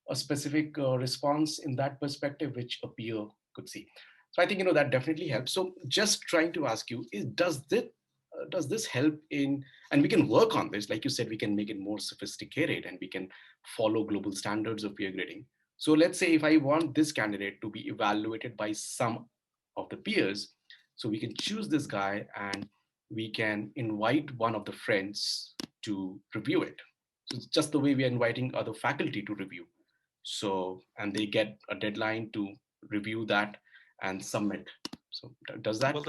a specific response in that perspective, which a peer could see. So I think, that definitely helps. So just trying to ask you, does this help in, and we can work on this, like you said, we can make it more sophisticated and we can follow global standards of peer grading. So let's say if I want this candidate to be evaluated by some of the peers, so we can choose this guy and we can invite one of the friends to review it. So it's just the way we are inviting other faculty to review. So, and they get a deadline to review that and submit. So does that? Well,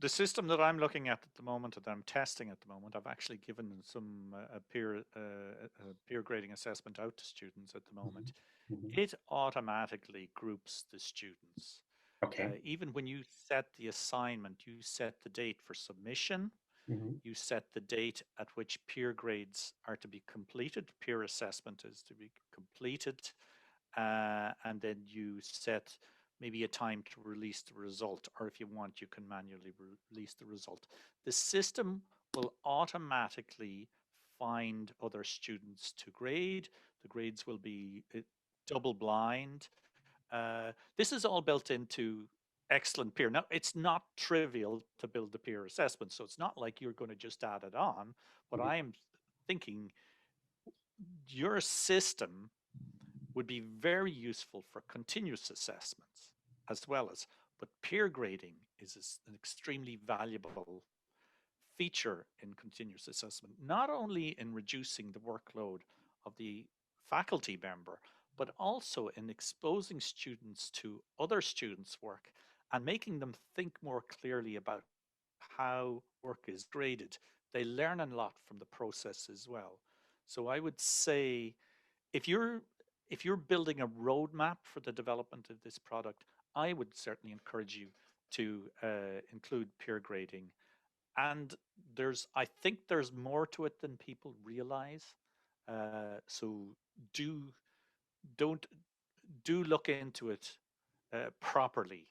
the system that I'm looking at the moment, that I'm testing at the moment, I've actually given some peer grading assessment out to students at the moment. Mm-hmm. It automatically groups the students. Okay. Even when you set the assignment, you set the date for submission. Mm-hmm. You set the date at which peer grades are to be completed, peer assessment is to be completed, and then you set maybe a time to release the result, or if you want, you can manually release the result. The system will automatically find other students to grade. The grades will be double blind. This is all built into excellent peer. Now, it's not trivial to build the peer assessment, so it's not like you're going to just add it on, but I am thinking your system would be very useful for continuous assessments as well as, but peer grading is an extremely valuable feature in continuous assessment, not only in reducing the workload of the faculty member, but also in exposing students to other students' work and making them think more clearly about how work is graded. They learn a lot from the process as well. So I would say if you're building a roadmap for the development of this product, I would certainly encourage you to include peer grading. And I think there's more to it than people realize. So do look into it properly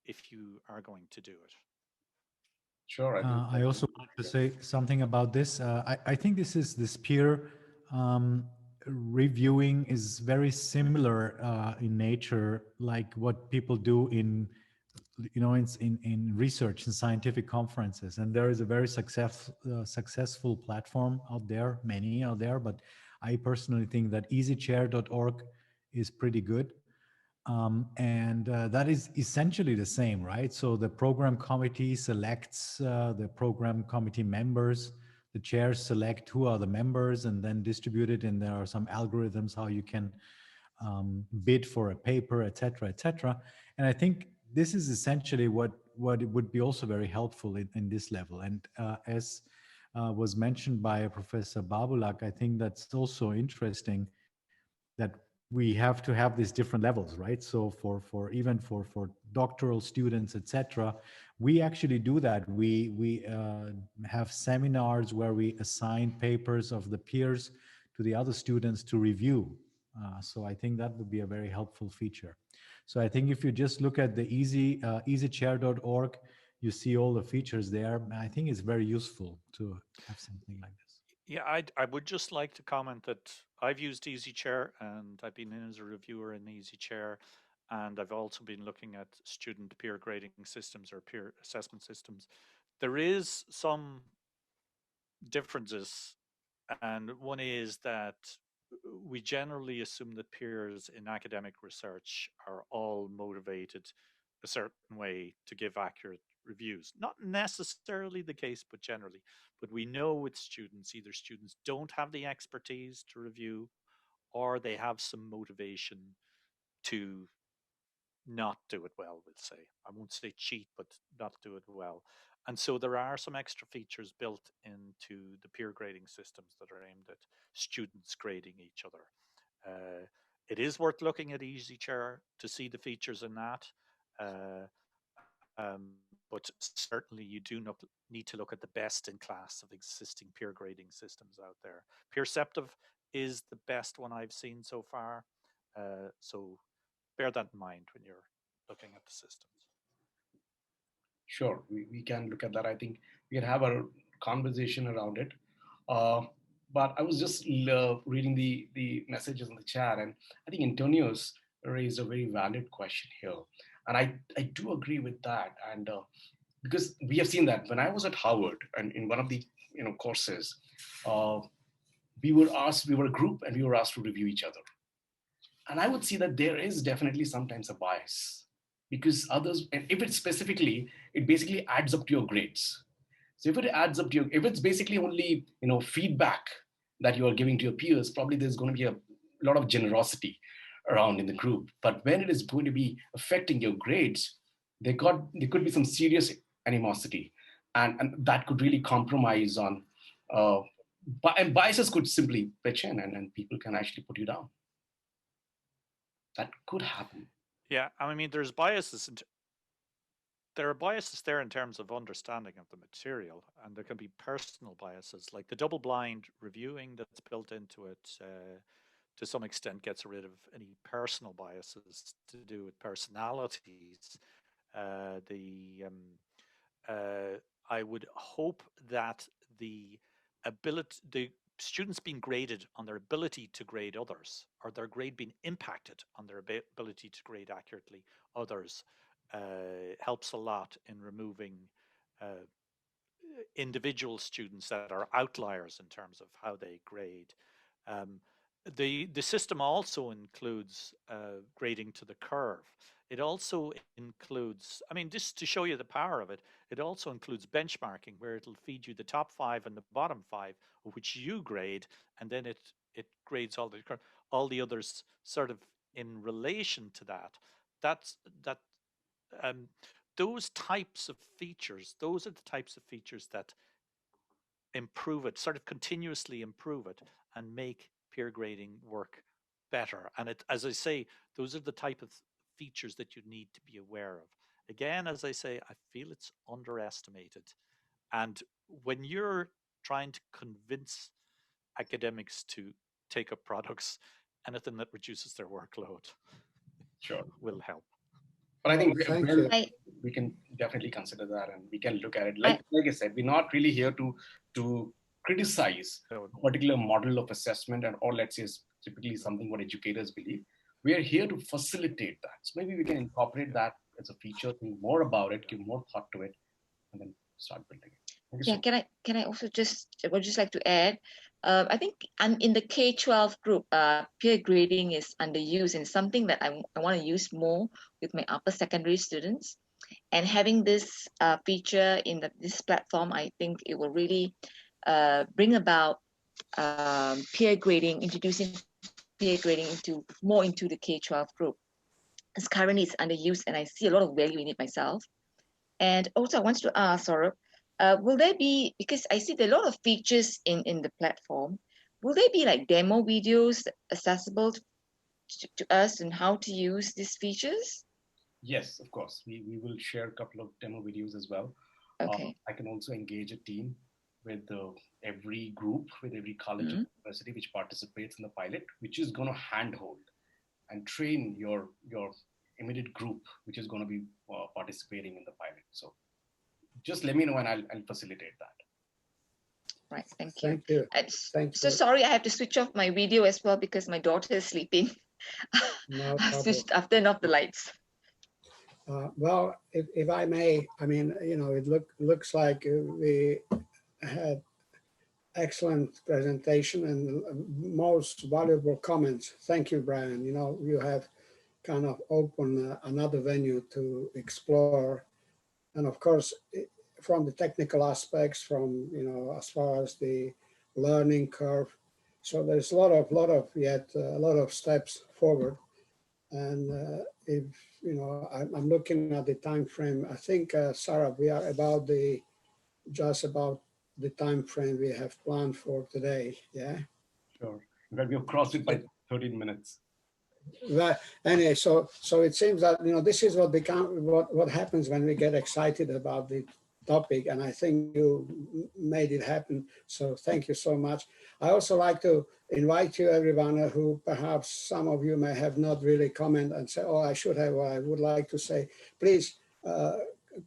if you are going to do it. Sure. I also wanted to say something about this. I think this peer reviewing is very similar in nature, like what people do in research and scientific conferences. And there is a very successful platform out there, many out there, but I personally think that easychair.org is pretty good. And that is essentially the same, right? So the program committee selects the program committee members, the chairs select who are the members and then distribute it. And there are some algorithms how you can bid for a paper, et cetera, et cetera. And I think this is essentially what it would be also very helpful in this level. And as was mentioned by Professor Babulak, I think that's also interesting that we have to have these different levels, right? So for even for doctoral students, etc., we actually do that. We have seminars where we assign papers of the peers to the other students to review. So I think that would be a very helpful feature. So I think if you just look at the easychair.org, you see all the features there. I think it's very useful to have something like this. Yeah, I would just like to comment that I've used EasyChair and I've been in as a reviewer in EasyChair, and I've also been looking at student peer grading systems or peer assessment systems. There is some differences, and one is that we generally assume that peers in academic research are all motivated a certain way to give accurate reviews. Not necessarily the case, but generally. But we know with students, either students don't have the expertise to review, or they have some motivation to not do it well, we'll say. I won't say cheat, but not do it well. And so there are some extra features built into the peer grading systems that are aimed at students grading each other. It is worth looking at EasyChair to see the features in that. But certainly you do not need to look at the best in class of existing peer grading systems out there. Peerceptive is the best one I've seen so far. So bear that in mind when you're looking at the systems. Sure, we can look at that. I think we can have a conversation around it. But I was just reading the messages in the chat, and I think Antonio's raised a very valid question here. And I do agree with that. And because we have seen that when I was at Harvard and in one of the courses, we were a group and we were asked to review each other. And I would see that there is definitely sometimes a bias, because others, and if it's specifically, it basically adds up to your grades. So if it adds up to your, if it's basically only feedback that you are giving to your peers, probably there's going to be a lot of generosity around in the group. But when it is going to be affecting your grades, there could be some serious animosity, and that could really compromise on. And biases could simply pitch in, and people can actually put you down. That could happen. Yeah, I mean, there's biases. There are biases there in terms of understanding of the material, and there can be personal biases, like the double-blind reviewing that's built into it. To some extent, gets rid of any personal biases to do with personalities. I would hope that the students being graded on their ability to grade others, or their grade being impacted on their ability to grade accurately others, helps a lot in removing individual students that are outliers in terms of how they grade. The system also includes grading to the curve. It also includes, I mean, just to show you the power of it, it also includes benchmarking, where it'll feed you the top 5 and the bottom 5, which you grade, and then it grades all the others sort of in relation to that. Those types of features, those are the types of features that improve it, sort of continuously improve it, and make peer grading work better. And as I say, those are the type of features that you need to be aware of. Again, as I say, I feel it's underestimated. And when you're trying to convince academics to take up products, anything that reduces their workload will help. But I think we can definitely consider that, and we can look at it. Like I said, we're not really here to criticize a particular model of assessment, or let's say typically something what educators believe. We are here to facilitate that. So maybe we can incorporate that as a feature, think more about it, give more thought to it, and then start building it. Yeah, can I also I would just like to add, I think in the K-12 group, peer grading is underused, and something that I want to use more with my upper secondary students. And having this feature in this platform, I think it will really bring about peer grading, introducing peer grading more into the K-12 group. As currently it's underused, and I see a lot of value in it myself. And also I want to ask, Saurabh, will there be, because I see there are a lot of features in the platform, will there be like demo videos accessible to us and how to use these features? Yes, of course. We will share a couple of demo videos as well. Okay. I can also engage a team with every group, with every college or university which participates in the pilot, which is going to handhold and train your immediate group, which is going to be participating in the pilot. So just let me know and I'll facilitate that. Right, thank you. Thank you. Thank you. So sorry, I have to switch off my video as well because my daughter is sleeping. No I've turned off the lights. Well, if I may, I mean, it looks like we had excellent presentation and most valuable comments. Thank you, Bryan. You have kind of open another venue to explore. And of course, from the technical aspects, from, you know, as far as the learning curve. So there's a lot of steps forward. And if, you know, I'm looking at the time frame, I think, Saurabh, we are just about the time frame we have planned for today, yeah? Sure. But we've crossed it by 13 minutes. Well, anyway, so it seems that, you know, this is what happens when we get excited about the topic, and I think you made it happen. So thank you so much. I also like to invite you, everyone, who perhaps some of you may have not really commented and say, oh, I should have, or I would like to say, please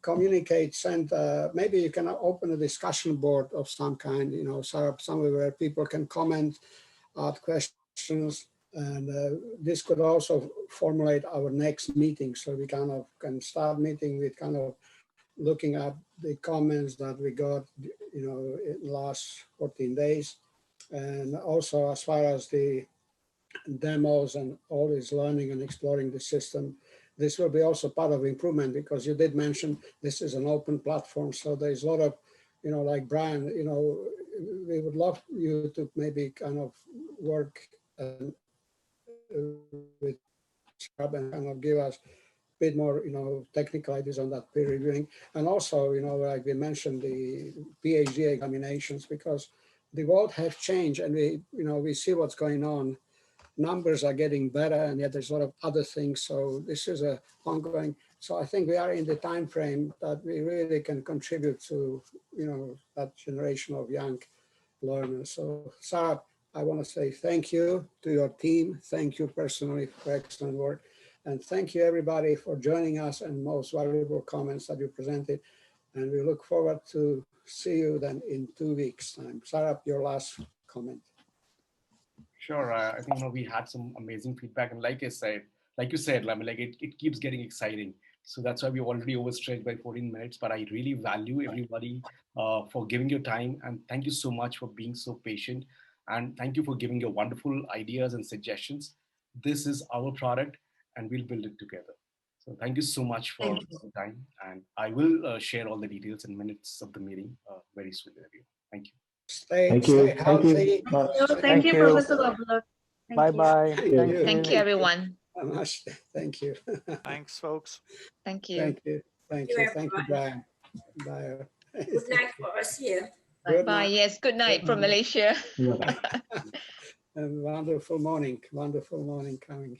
communicate, send, maybe you can open a discussion board of some kind, you know, somewhere where people can comment, ask questions. And this could also formulate our next meeting. So we kind of can start meeting with kind of looking at the comments that we got, you know, in the last 14 days. And also as far as the demos and always learning and exploring the system, this will be also part of improvement, because you did mention this is an open platform. So there's a lot of, you know, like Bryan, you know, we would love you to maybe kind of work with Schahram and kind of give us a bit more, you know, technical ideas on that peer reviewing. And also, you know, like we mentioned, the PhD examinations, because the world has changed and we, you know, we see what's going on. Numbers are getting better, and yet there's a lot of other things. So this is a ongoing. So I think we are in the time frame that we really can contribute to, you know, that generation of young learners. So Saurabh, I want to say thank you to your team. Thank you personally for excellent work. And thank you everybody for joining us and most valuable comments that you presented. And we look forward to see you then in 2 weeks' time. Saurabh, your last comment. Sure. I think, you know, we had some amazing feedback. And like you said, like I mean, like it keeps getting exciting. So that's why we already overstretched by 14 minutes. But I really value everybody for giving your time. And thank you so much for being so patient. And thank you for giving your wonderful ideas and suggestions. This is our product and we'll build it together. So thank you so much for your time. And I will share all the details and minutes of the meeting very soon with you. Thank you. Stay healthy. Thank you, Professor Babulak. Bye-bye. Thank you, everyone. Thank you. Thanks, folks. Thank you. Thank you. Thank you. Thank you, Bryan. Bye. Good night for us here. Bye. Yes, good night from Malaysia. And wonderful morning coming.